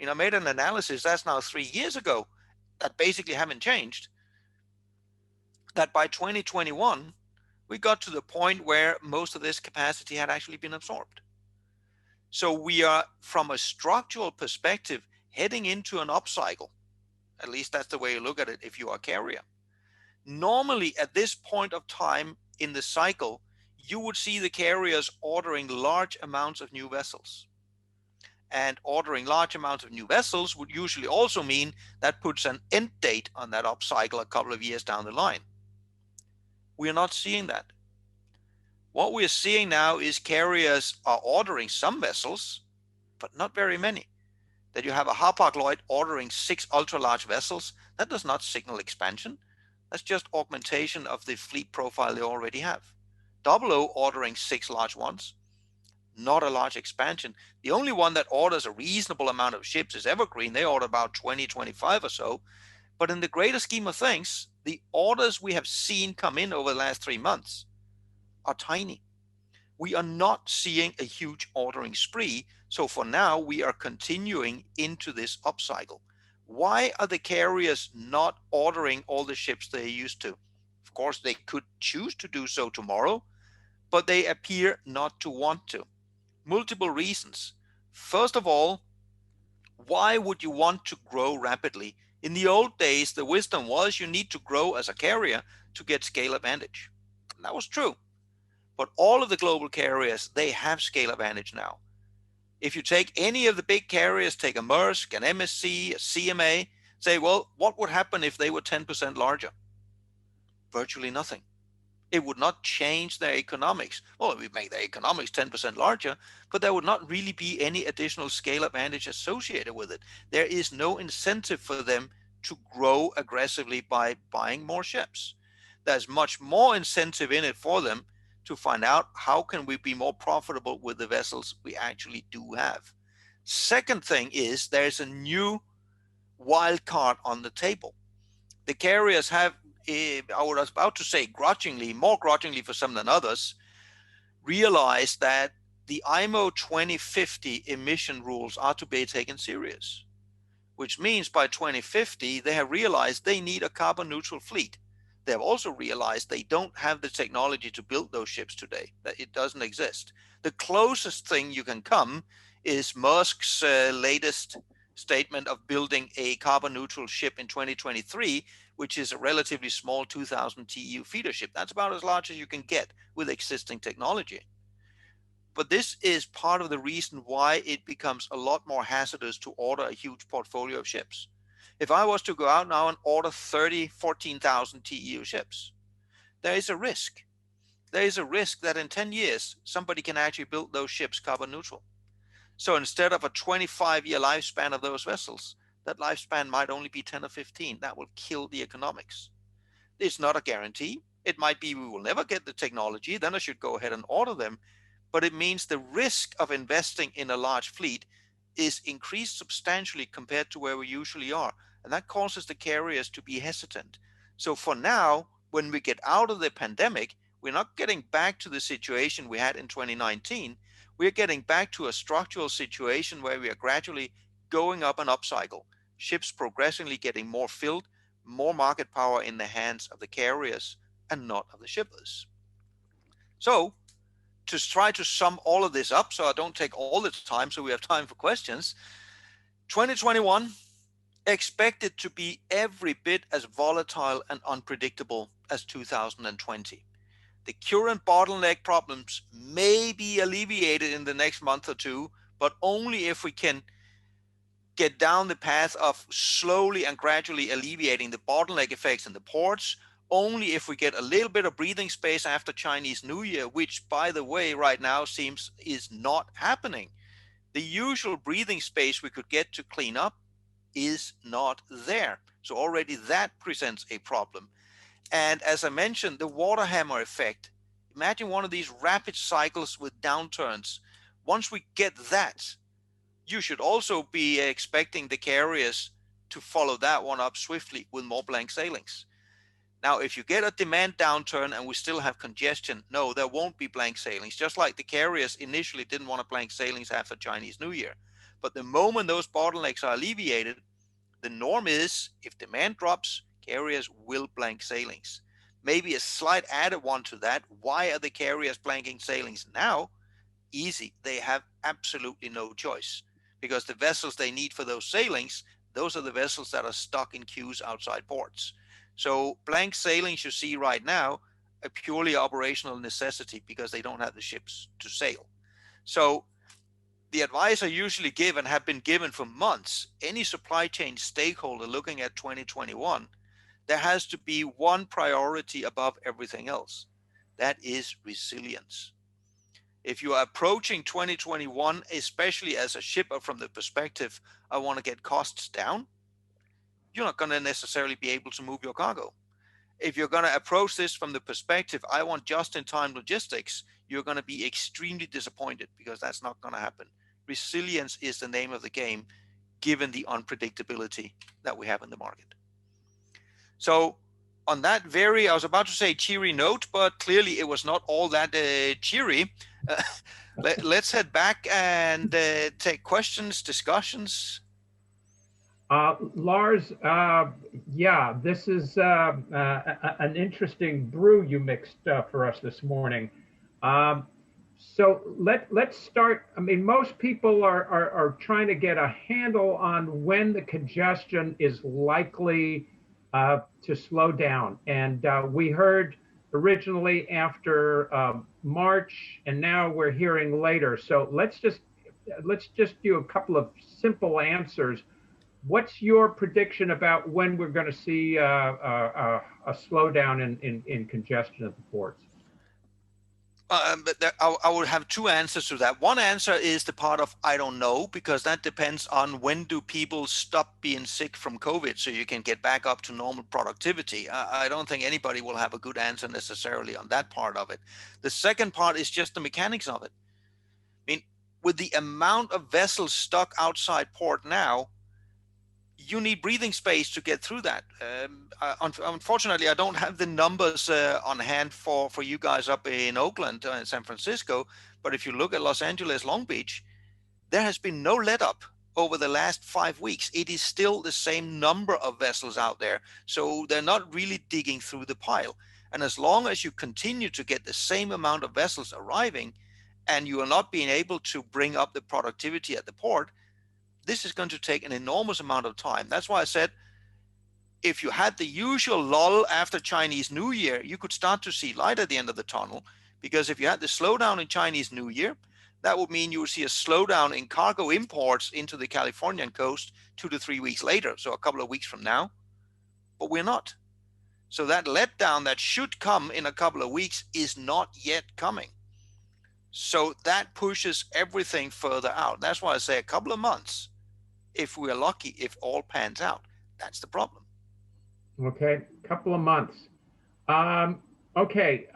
[SPEAKER 5] I made an analysis, that's now 3 years ago, that basically haven't changed, that by 2021, we got to the point where most of this capacity had actually been absorbed. So we are, from a structural perspective, heading into an upcycle. At least that's the way you look at it if you are a carrier. Normally, at this point of time in the cycle, you would see the carriers ordering large amounts of new vessels. And ordering large amounts of new vessels would usually also mean that puts an end date on that upcycle a couple of years down the line. We are not seeing that. What we're seeing now is carriers are ordering some vessels, but not very many. That you have a Hapag-Lloyd ordering 6 ultra-large vessels, that does not signal expansion. That's just augmentation of the fleet profile they already have. Double O ordering 6 large ones, not a large expansion. The only one that orders a reasonable amount of ships is Evergreen. They order about 20, 25 or so. But in the greater scheme of things, the orders we have seen come in over the last 3 months are tiny. We are not seeing a huge ordering spree. So for now, we are continuing into this upcycle. Why are the carriers not ordering all the ships they used to? Of course, they could choose to do so tomorrow, but they appear not to want to. Multiple reasons. First of all, why would you want to grow rapidly? In the old days, the wisdom was you need to grow as a carrier to get scale advantage. And that was true. But all of the global carriers, they have scale advantage now. If you take any of the big carriers, take a Maersk, an MSC, a CMA, say, well, what would happen if they were 10% larger? Virtually nothing. It would not change their economics. Well, it would make their economics 10% larger, but there would not really be any additional scale advantage associated with it. There is no incentive for them to grow aggressively by buying more ships. There's much more incentive in it for them to find out how can we be more profitable with the vessels we actually do have. Second thing is there's a new wild card on the table. The carriers have, I was about to say grudgingly, more grudgingly for some than others, realized that the IMO 2050 emission rules are to be taken serious. which means by 2050, they have realized they need a carbon neutral fleet. They have also realized they don't have the technology to build those ships today, that it doesn't exist. The closest thing you can come is Maersk's latest statement of building a carbon neutral ship in 2023, which is a relatively small 2,000 TEU feeder ship. That's about as large as you can get with existing technology. But this is part of the reason why it becomes a lot more hazardous to order a huge portfolio of ships. If I was to go out now and order 14,000 TEU ships, there is a risk. There is a risk that in 10 years, somebody can actually build those ships carbon neutral. So instead of a 25-year lifespan of those vessels, that lifespan might only be 10 or 15. That will kill the economics. It's not a guarantee. It might be we will never get the technology, then I should go ahead and order them. But it means the risk of investing in a large fleet is increased substantially compared to where we usually are. And that causes the carriers to be hesitant. So for now, when we get out of the pandemic, we're not getting back to the situation we had in 2019. We're getting back to a structural situation where we are gradually going up an upcycle, ships progressively getting more filled, more market power in the hands of the carriers and not of the shippers. So to try to sum all of this up, so I don't take all the time, so we have time for questions. 2021, expected to be every bit as volatile and unpredictable as 2020. The current bottleneck problems may be alleviated in the next month or two, but only if we can get down the path of slowly and gradually alleviating the bottleneck effects in the ports, only if we get a little bit of breathing space after Chinese New Year, which, by the way, right now seems is not happening. The usual breathing space we could get to clean up is not there. So already that presents a problem. And as I mentioned, the water hammer effect. Imagine one of these rapid cycles with downturns. Once we get that, you should also be expecting the carriers to follow that one up swiftly with more blank sailings. Now, if you get a demand downturn and we still have congestion, no, there won't be blank sailings, just like the carriers initially didn't want to blank sailings after Chinese New Year. But the moment those bottlenecks are alleviated, the norm is if demand drops, carriers will blank sailings. Maybe a slight added one to that. Why are the carriers blanking sailings now? Easy. They have absolutely no choice because the vessels they need for those sailings, those are the vessels that are stuck in queues outside ports. So blank sailings you see right now, a purely operational necessity because they don't have the ships to sail. So the advice I usually give and have been given for months, any supply chain stakeholder looking at 2021, there has to be one priority above everything else. That is resilience. If you are approaching 2021, especially as a shipper from the perspective, I want to get costs down, you're not going to necessarily be able to move your cargo. If you're going to approach this from the perspective, I want just-in-time logistics, you're going to be extremely disappointed because that's not going to happen. Resilience is the name of the game, given the unpredictability that we have in the market. So on that I was about to say cheery note, but clearly it was not all that cheery. Let's head back and take questions, discussions.
[SPEAKER 1] Lars, yeah, this is an interesting brew you mixed for us this morning. So let's start. I mean, most people are trying to get a handle on when the congestion is likely to slow down. And we heard originally after March, and now we're hearing later. So let's just do a couple of simple answers. What's your prediction about when we're going to see a slowdown in congestion at the ports?
[SPEAKER 5] But I would have two answers to that. One answer is the part of I don't know, because that depends on when do people stop being sick from COVID so you can get back up to normal productivity. I don't think anybody will have a good answer necessarily on that part of it. The second part is just the mechanics of it. I mean, with the amount of vessels stuck outside port now, you need breathing space to get through that. Unfortunately, I don't have the numbers on hand for you guys up in Oakland and San Francisco. But if you look at Los Angeles, Long Beach, there has been no let up over the last 5 weeks, it is still the same number of vessels out there. So they're not really digging through the pile. And as long as you continue to get the same amount of vessels arriving and you are not being able to bring up the productivity at the port, this is going to take an enormous amount of time. That's why I said, if you had the usual lull after Chinese New Year, you could start to see light at the end of the tunnel. Because if you had the slowdown in Chinese New Year, that would mean you would see a slowdown in cargo imports into the Californian coast 2 to 3 weeks later, so a couple of weeks from now. But we're not. So that letdown that should come in a couple of weeks is not yet coming. So that pushes everything further out. That's why I say a couple of months, if we're lucky, if all pans out. That's the problem.
[SPEAKER 1] Okay, couple of months. Okay,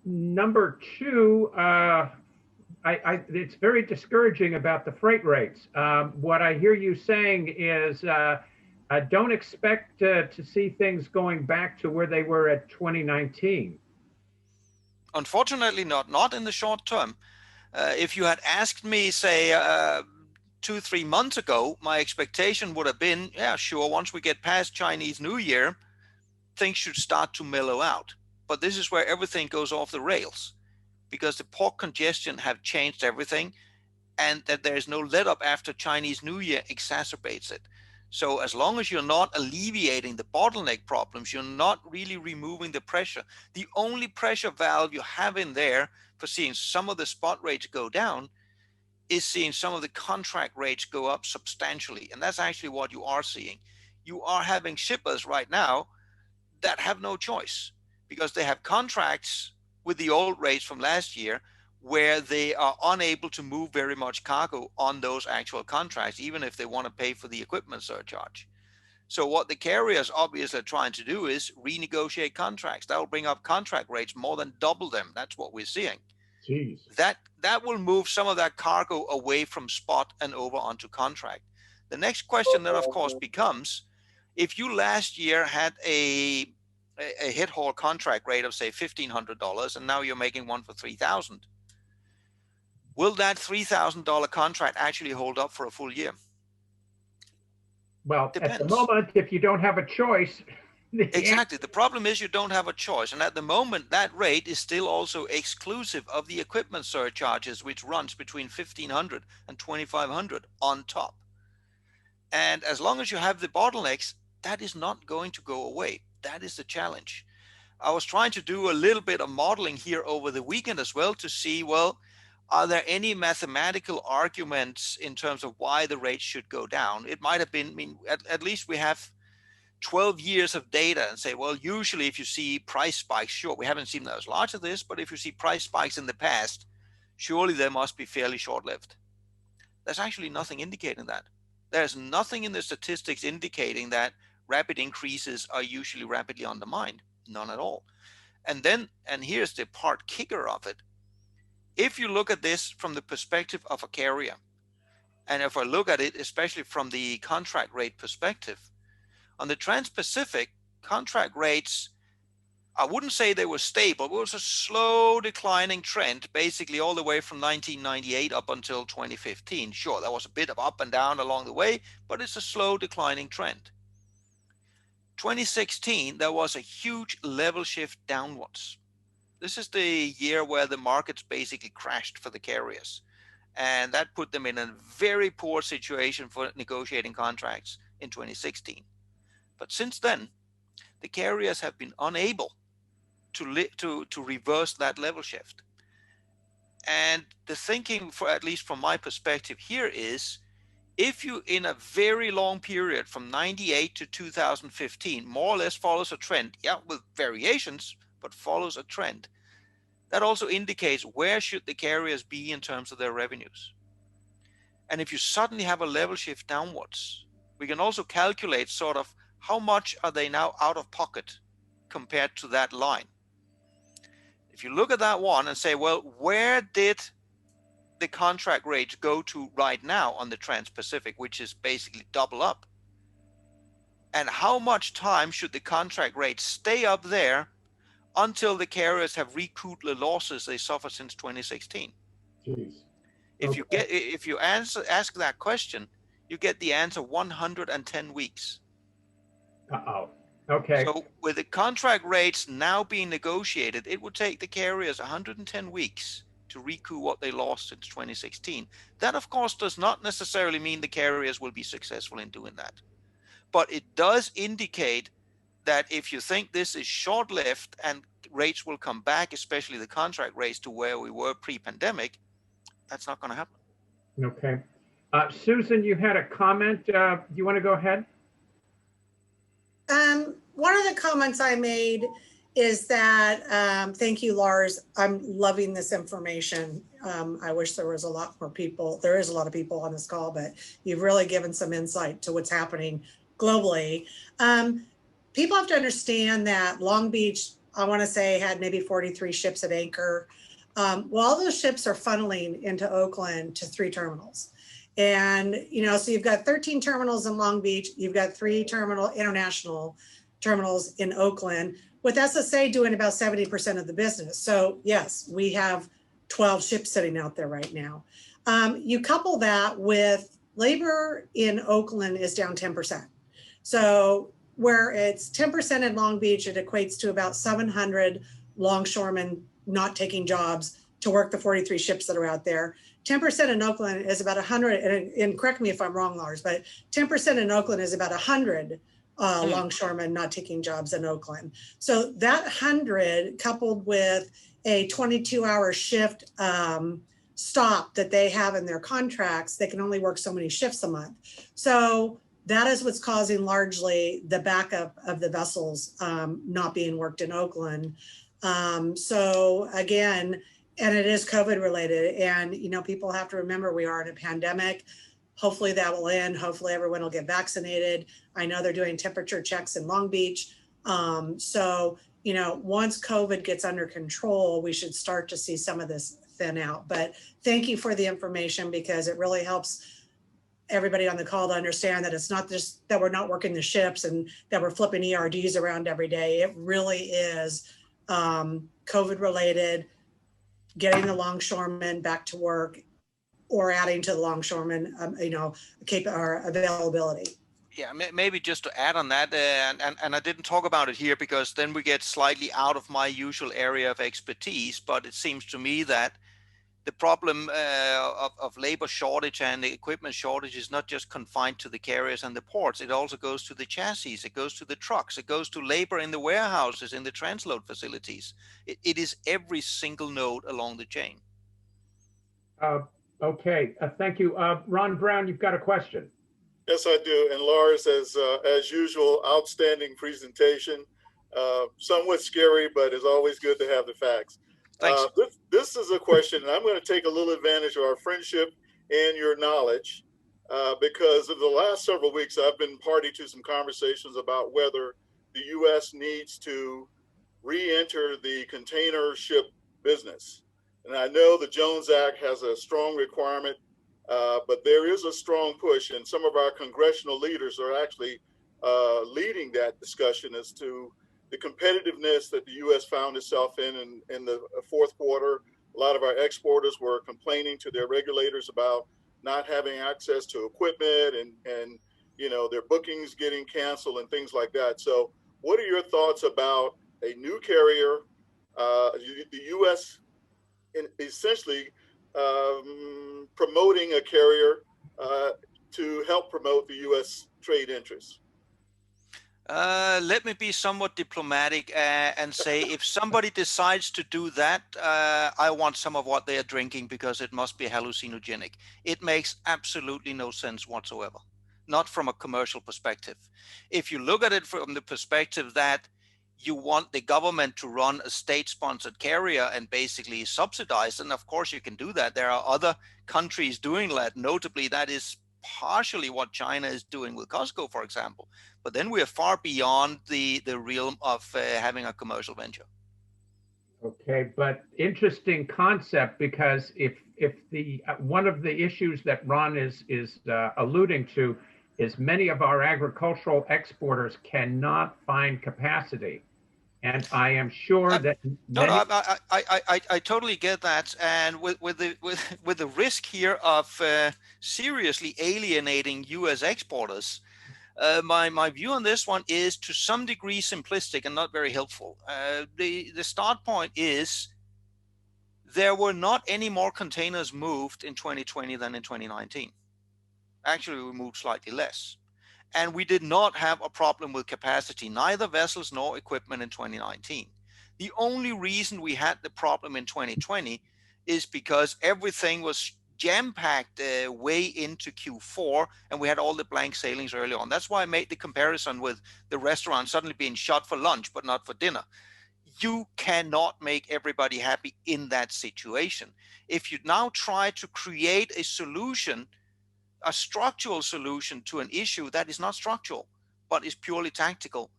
[SPEAKER 1] number two, it's very discouraging about the freight rates. What I hear you saying is don't expect to see things going back to where they were at 2019.
[SPEAKER 5] Unfortunately not in the short term. If you had asked me, say, 2-3 months ago, my expectation would have been, yeah, sure, once we get past Chinese New Year, things should start to mellow out. But this is where everything goes off the rails, because the port congestion have changed everything, and that there is no let up after Chinese New Year exacerbates it. So as long as you're not alleviating the bottleneck problems, you're not really removing the pressure. The only pressure valve you have in there for seeing some of the spot rates go down is seeing some of the contract rates go up substantially. And that's actually what you are seeing. You are having shippers right now that have no choice, because they have contracts with the old rates from last year where they are unable to move very much cargo on those actual contracts, even if they want to pay for the equipment surcharge. So what the carriers obviously are trying to do is renegotiate contracts. That will bring up contract rates more than double them. That's what we're seeing.
[SPEAKER 1] Jeez.
[SPEAKER 5] That will move some of that cargo away from spot and over onto contract. The next question then, of course, becomes, if you last year had a hit haul contract rate of, say, $1,500, and now you're making one for $3,000, will that $3,000 contract actually hold up for a full year?
[SPEAKER 1] Well,
[SPEAKER 5] Depends.
[SPEAKER 1] At the moment, if you don't have a choice.
[SPEAKER 5] Exactly. The problem is you don't have a choice. And at the moment, that rate is still also exclusive of the equipment surcharges, which runs between $1,500 and $2,500 on top. And as long as you have the bottlenecks, that is not going to go away. That is the challenge. I was trying to do a little bit of modeling here over the weekend as well to see, well, are there any mathematical arguments in terms of why the rate should go down? It might have been, I mean, at least we have 12 years of data and say, well, usually if you see price spikes, sure, we haven't seen that as large as this, but if you see price spikes in the past, surely they must be fairly short-lived. There's actually nothing indicating that. There's nothing in the statistics indicating that rapid increases are usually rapidly undermined. None at all. And here's the part kicker of it. If you look at this from the perspective of a carrier, and if I look at it especially from the contract rate perspective, on the Trans-Pacific, contract rates, I wouldn't say they were stable, but it was a slow declining trend, basically all the way from 1998 up until 2015. Sure, there was a bit of up and down along the way, but it's a slow declining trend. 2016, there was a huge level shift downwards. This is the year where the markets basically crashed for the carriers. And that put them in a very poor situation for negotiating contracts in 2016. But since then, the carriers have been unable to reverse that level shift. And the thinking, for at least from my perspective here, is if you in a very long period from 98 to 2015 more or less follows a trend, yeah, with variations, but follows a trend, that also indicates where should the carriers be in terms of their revenues. And if you suddenly have a level shift downwards, we can also calculate sort of how much are they now out of pocket compared to that line. If you look at that one and say, well, where did the contract rates go to right now on the Trans-Pacific, which is basically double up? And how much time should the contract rates stay up there until the carriers have recouped the losses they suffered since 2016?
[SPEAKER 1] Jeez.
[SPEAKER 5] If you ask that question, You get the answer 110 weeks.
[SPEAKER 1] Uh-oh. Okay.
[SPEAKER 5] So with the contract rates now being negotiated, it would take the carriers 110 weeks to recoup what they lost in 2016. That, of course, does not necessarily mean the carriers will be successful in doing that. But it does indicate that if you think this is short-lived and rates will come back, especially the contract rates, to where we were pre-pandemic, that's not going to happen.
[SPEAKER 1] Okay. Susan, you had a comment. You want to go ahead?
[SPEAKER 12] One of the comments I made is that, thank you, Lars. I'm loving this information. I wish there was a lot more people. There is a lot of people on this call, but you've really given some insight to what's happening globally. People have to understand that Long Beach, I want to say, had maybe 43 ships at anchor. Well, all those ships are funneling into Oakland to 3 terminals. And, you know, so you've got 13 terminals in Long Beach, you've got 3 international terminals in Oakland, with SSA doing about 70% of the business. So yes, we have 12 ships sitting out there right now. You couple that with labor in Oakland is down 10%. So where it's 10% in Long Beach, it equates to about 700 longshoremen not taking jobs to work the 43 ships that are out there. 10% in Oakland is about 100, and correct me if I'm wrong, Lars, but 10% in Oakland is about 100 longshoremen not taking jobs in Oakland. So that 100 coupled with a 22-hour shift stop that they have in their contracts, they can only work so many shifts a month. So that is what's causing largely the backup of the vessels not being worked in Oakland. So again, and it is COVID related. And, you know, people have to remember we are in a pandemic. Hopefully that will end. Hopefully everyone will get vaccinated. I know they're doing temperature checks in Long Beach. So, you know, once COVID gets under control, we should start to see some of this thin out. But thank you for the information, because it really helps everybody on the call to understand that it's not just that we're not working the ships and that we're flipping ERDs around every day. It really is COVID related, getting the longshoremen back to work or adding to the longshoremen, you know, our availability.
[SPEAKER 5] Yeah, maybe just to add on that, and I didn't talk about it here because then we get slightly out of my usual area of expertise, but it seems to me that the problem of labor shortage and the equipment shortage is not just confined to the carriers and the ports. It also goes to the chassis, it goes to the trucks, it goes to labor in the warehouses, in the transload facilities. It is every single node along the chain.
[SPEAKER 1] Okay, thank you. Ron Brown, you've got a question.
[SPEAKER 11] Yes, I do. And Lars, as usual, outstanding presentation. Somewhat scary, but it's always good to have the facts.
[SPEAKER 5] Thanks.
[SPEAKER 11] This is a question, and I'm going to take a little advantage of our friendship and your knowledge, because of the last several weeks, I've been party to some conversations about whether the U.S. needs to re-enter the container ship business. And I know the Jones Act has a strong requirement, but there is a strong push, and some of our congressional leaders are actually leading that discussion as to the competitiveness that the U.S. found itself in the fourth quarter. A lot of our exporters were complaining to their regulators about not having access to equipment and you know, their bookings getting canceled and things like that. So what are your thoughts about a new carrier, the U.S. essentially promoting a carrier to help promote the U.S. trade interests?
[SPEAKER 5] Let me be somewhat diplomatic and say if somebody decides to do that, I want some of what they are drinking because it must be hallucinogenic. It makes absolutely no sense whatsoever, not from a commercial perspective. If you look at it from the perspective that you want the government to run a state-sponsored carrier and basically subsidize, and of course you can do that. There are other countries doing that. Notably, that is partially what China is doing with Costco, for example. But then we are far beyond the realm of having a commercial venture.
[SPEAKER 1] Okay, but interesting concept, because if the one of the issues that Ron is alluding to is many of our agricultural exporters cannot find capacity. And I am sure that
[SPEAKER 5] No,
[SPEAKER 1] many,
[SPEAKER 5] I totally get that, and with the risk here of seriously alienating U.S. exporters, my view on this one is to some degree simplistic and not very helpful. The start point is there were not any more containers moved in 2020 than in 2019. Actually, we moved slightly less. And we did not have a problem with capacity, neither vessels nor equipment in 2019. The only reason we had the problem in 2020 is because everything was jam-packed way into Q4, and we had all the blank sailings early on. That's why I made the comparison with the restaurant suddenly being shut for lunch, but not for dinner. You cannot make everybody happy in that situation. If you now try to create a solution, a structural solution to an issue that is not structural, but is purely tactical,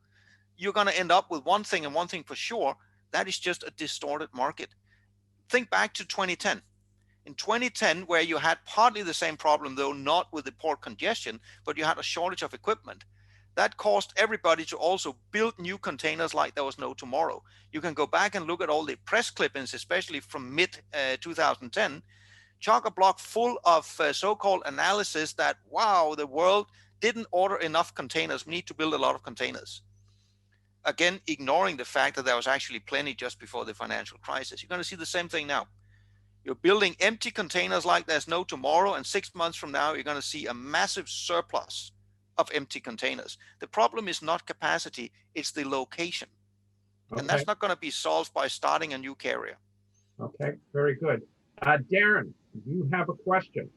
[SPEAKER 5] you're going to end up with one thing, and one thing for sure, that is just a distorted market. Think back to 2010. In 2010, where you had partly the same problem, though not with the port congestion, but you had a shortage of equipment, that caused everybody to also build new containers like there was no tomorrow. You can go back and look at all the press clippings, especially from mid 2010, chock-a-block full of so-called analysis that, wow, the world didn't order enough containers. We need to build a lot of containers. Again, ignoring the fact that there was actually plenty just before the financial crisis. You're going to see the same thing now. You're building empty containers like there's no tomorrow, and 6 months from now, you're going to see a massive surplus of empty containers. The problem is not capacity, it's the location.
[SPEAKER 1] Okay.
[SPEAKER 5] And that's not going to be solved by starting a new carrier.
[SPEAKER 1] Okay, very good. Darren, you have a question.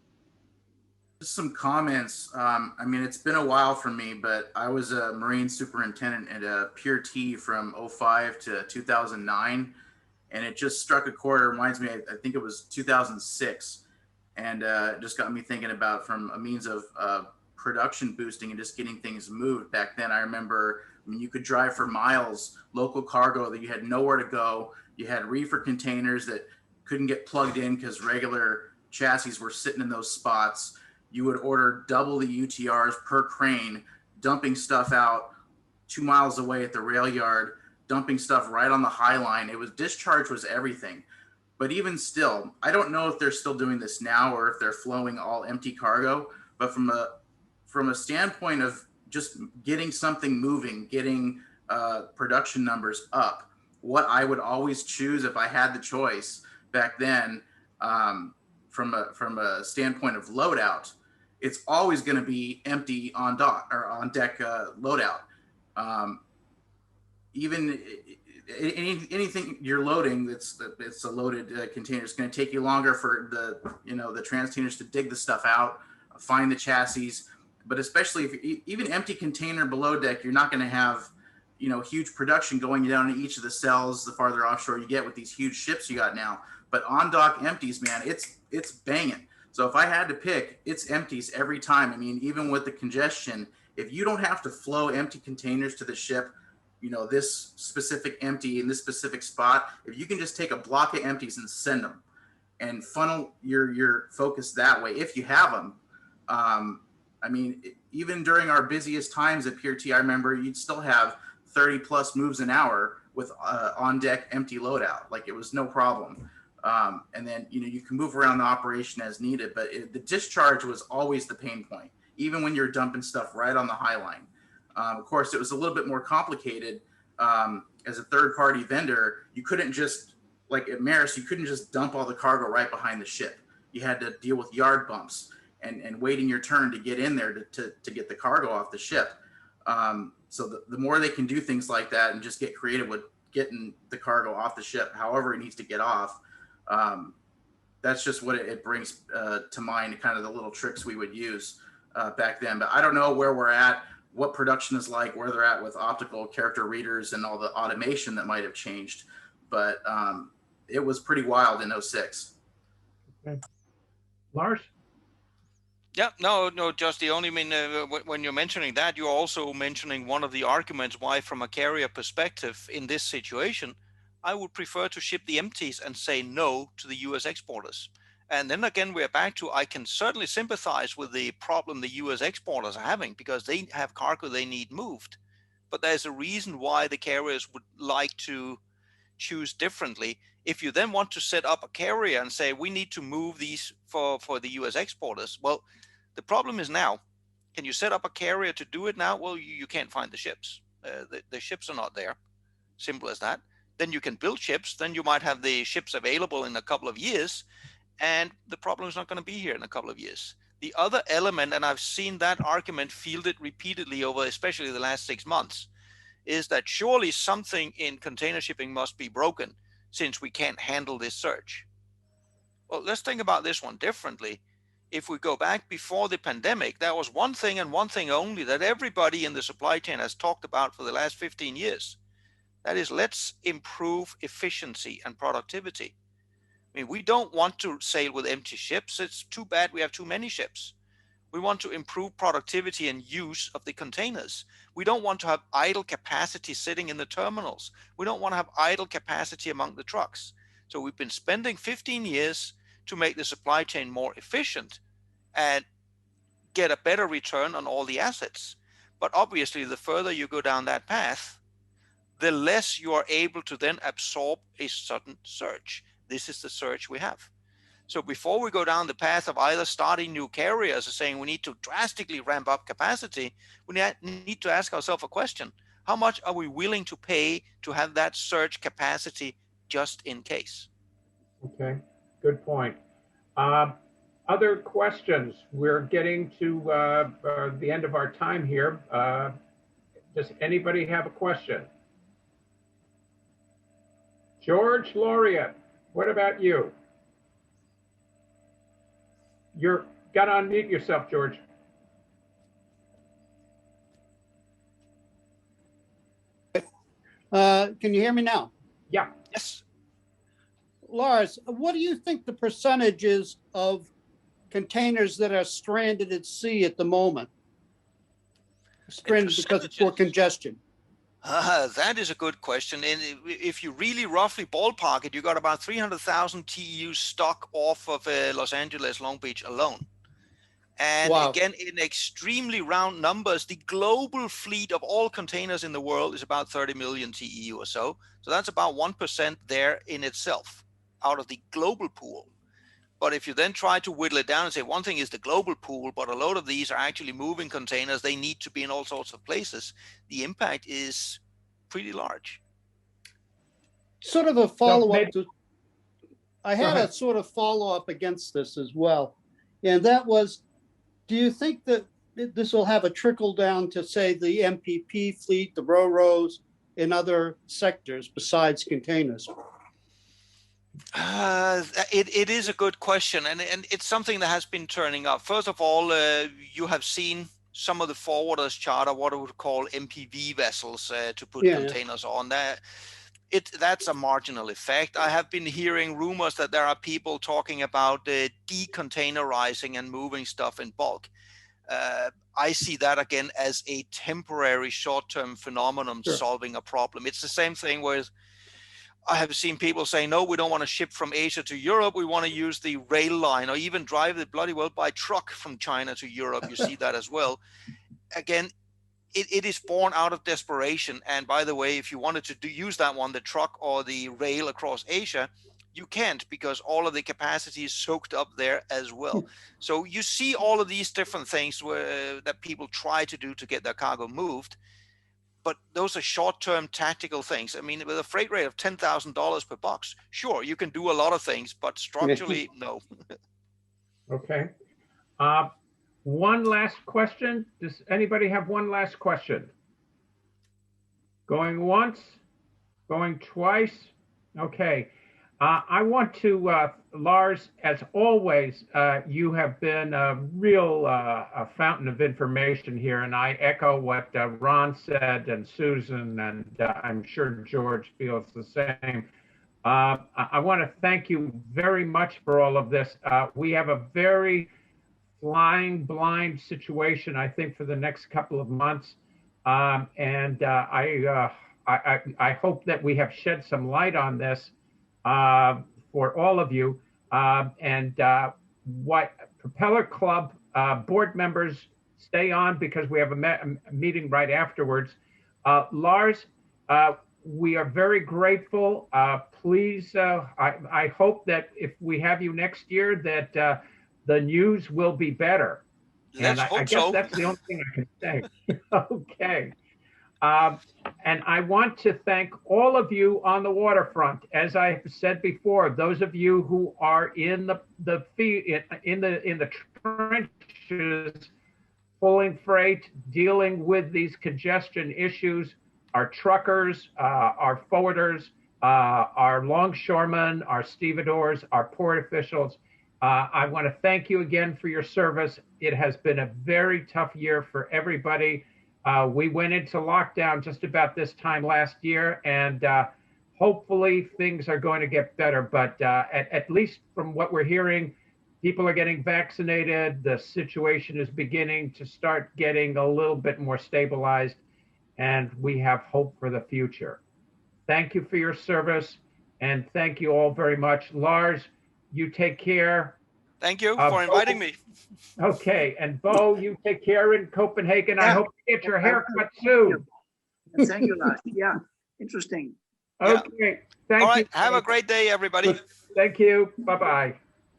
[SPEAKER 6] Just some comments. I mean, it's been a while for me, but I was a Marine superintendent at a Pier T from 05 to 2009. And it just struck a chord. It reminds me, I think it was 2006. And it just got me thinking about from a means of production boosting and just getting things moved. Back then, I remember, I mean, you could drive for miles, local cargo that you had nowhere to go. You had reefer containers that couldn't get plugged in because regular chassis were sitting in those spots. You would order double the UTRs per crane, dumping stuff out 2 miles away at the rail yard, dumping stuff right on the High Line. It was, discharge was everything. But even still, I don't know if they're still doing this now or if they're flowing all empty cargo. But from a standpoint of just getting something moving, getting production numbers up, what I would always choose if I had the choice back then, from a standpoint of loadout, it's always going to be empty on dock or on deck loadout. Even anything you're loading it's a loaded container, it's going to take you longer for the transporters to dig the stuff out, find the chassis. But especially if even empty container below deck, you're not going to have huge production going down to each of the cells the farther offshore you get with these huge ships you got now. But on dock empties, man, it's banging. So if I had to pick, it's empties every time. I mean, even with the congestion, if you don't have to flow empty containers to the ship, this specific empty in this specific spot, if you can just take a block of empties and send them and funnel your focus that way, if you have them. I mean, even during our busiest times at Pier T, I remember you'd still have 30 plus moves an hour with on deck empty loadout. Like, it was no problem. And then, you can move around the operation as needed, but the discharge was always the pain point, even when you're dumping stuff right on the High Line. Of course, it was a little bit more complicated. As a third-party vendor, you couldn't just, like at Maris, you couldn't just dump all the cargo right behind the ship. You had to deal with yard bumps and waiting your turn to get in there to get the cargo off the ship. So the more they can do things like that and just get creative with getting the cargo off the ship, however it needs to get off, that's just what it brings to mind, kind of the little tricks we would use back then. But I don't know where we're at, what production is like, where they're at with optical character readers and all the automation that might have changed. But it was pretty wild in 06.
[SPEAKER 1] Okay. Lars?
[SPEAKER 5] Yeah, no, just the only, I mean, when you're mentioning that, you're also mentioning one of the arguments why, from a carrier perspective in this situation, I would prefer to ship the empties and say no to the US exporters. And then again, we're back to, I can certainly sympathize with the problem the US exporters are having because they have cargo they need moved. but there's a reason why the carriers would like to choose differently. If you then want to set up a carrier and say, we need to move these for the US exporters, well, the problem is now, can you set up a carrier to do it now? Well, you can't find the ships. The ships are not there. Simple as that. Then you can build ships. Then you might have the ships available in a couple of years, and the problem is not going to be here in a couple of years. The other element, and I've seen that argument fielded repeatedly over especially the last 6 months, is that surely something in container shipping must be broken since we can't handle this surge. Well, let's think about this one differently. If we go back before the pandemic, there was one thing and one thing only that everybody in the supply chain has talked about for the last 15 years. That is, let's improve efficiency and productivity. I mean, we don't want to sail with empty ships. It's too bad we have too many ships. We want to improve productivity and use of the containers. We don't want to have idle capacity sitting in the terminals. We don't want to have idle capacity among the trucks. So we've been spending 15 years to make the supply chain more efficient and get a better return on all the assets. But obviously, the further you go down that path, the less you are able to then absorb a sudden surge. This is the surge we have. So before we go down the path of either starting new carriers or saying we need to drastically ramp up capacity, we need to ask ourselves a question. How much are we willing to pay to have that surge capacity just in case?
[SPEAKER 1] Okay, good point. Other questions? We're getting to the end of our time here. Does anybody have a question? George Laureate, what about you? You're got to unmute yourself, George.
[SPEAKER 20] Can you hear me now?
[SPEAKER 1] Yeah.
[SPEAKER 5] Yes.
[SPEAKER 20] Lars, what do you think the percentage is of containers that are stranded at sea at the moment? Stranded because of poor congestion.
[SPEAKER 5] That is a good question. And if you really roughly ballpark it, you got about 300,000 TEU stuck off of Los Angeles, Long Beach alone. And
[SPEAKER 20] wow.
[SPEAKER 5] Again, in extremely round numbers, the global fleet of all containers in the world is about 30 million TEU or so. So that's about 1% there in itself out of the global pool. But if you then try to whittle it down and say one thing is the global pool, but a load of these are actually moving containers, they need to be in all sorts of places, the impact is pretty large.
[SPEAKER 20] Sort of a follow-up to, I had a sort of follow-up against this as well. And that was, do you think that this will have a trickle down to, say, the MPP fleet, the Ro-Ros, and other sectors besides containers?
[SPEAKER 5] It is a good question, and it's something that has been turning up. First of all, you have seen some of the forwarders charter what I would call MPV vessels to put containers on there. That's a marginal effect. I have been hearing rumors that there are people talking about de-containerizing and moving stuff in bulk. I see that again as a temporary short-term phenomenon solving a problem. It's the same thing with, I have seen people say, no, we don't want to ship from Asia to Europe. We want to use the rail line or even drive the bloody well by truck from China to Europe. You see that as well. Again, it is born out of desperation. And by the way, if you wanted to use that one, the truck or the rail across Asia, you can't because all of the capacity is soaked up there as well. So you see all of these different things that people try to do to get their cargo moved. But those are short-term tactical things. I mean, with a freight rate of $10,000 per box, sure, you can do a lot of things, but structurally, no.
[SPEAKER 1] Okay. One last question. Does anybody have one last question? Going once, going twice. Okay. I want to, Lars, as always, you have been a real a fountain of information here, and I echo what Ron said and Susan, and I'm sure George feels the same. I want to thank you very much for all of this. We have a very flying blind situation, I think, for the next couple of months, and I hope that we have shed some light on this for all of you, and what Propeller Club board members stay on because we have a meeting right afterwards. Lars, we are very grateful. Please, I hope that if we have you next year, that the news will be better.
[SPEAKER 5] Let's
[SPEAKER 1] And I
[SPEAKER 5] hope
[SPEAKER 1] guess
[SPEAKER 5] so.
[SPEAKER 1] that's the only thing I can say. Okay. And I want to thank all of you on the waterfront. As I have said before, those of you who are in the trenches, pulling freight, dealing with these congestion issues, our truckers, our forwarders, our longshoremen, our stevedores, our port officials. I want to thank you again for your service. It has been a very tough year for everybody. We went into lockdown just about this time last year, and hopefully things are going to get better. But at least from what we're hearing, people are getting vaccinated. The situation is beginning to start getting a little bit more stabilized, and we have hope for the future. Thank you for your service, and thank you all very much. Lars, you take care.
[SPEAKER 5] Thank you for inviting me.
[SPEAKER 1] Okay, and Bo, you take care in Copenhagen.
[SPEAKER 7] Yeah.
[SPEAKER 1] I hope you get your haircut soon.
[SPEAKER 7] Thank you, Lars. Yeah, interesting.
[SPEAKER 1] Okay, thank
[SPEAKER 5] All
[SPEAKER 1] you.
[SPEAKER 5] right, have a great day, everybody.
[SPEAKER 1] Thank you. Bye-bye.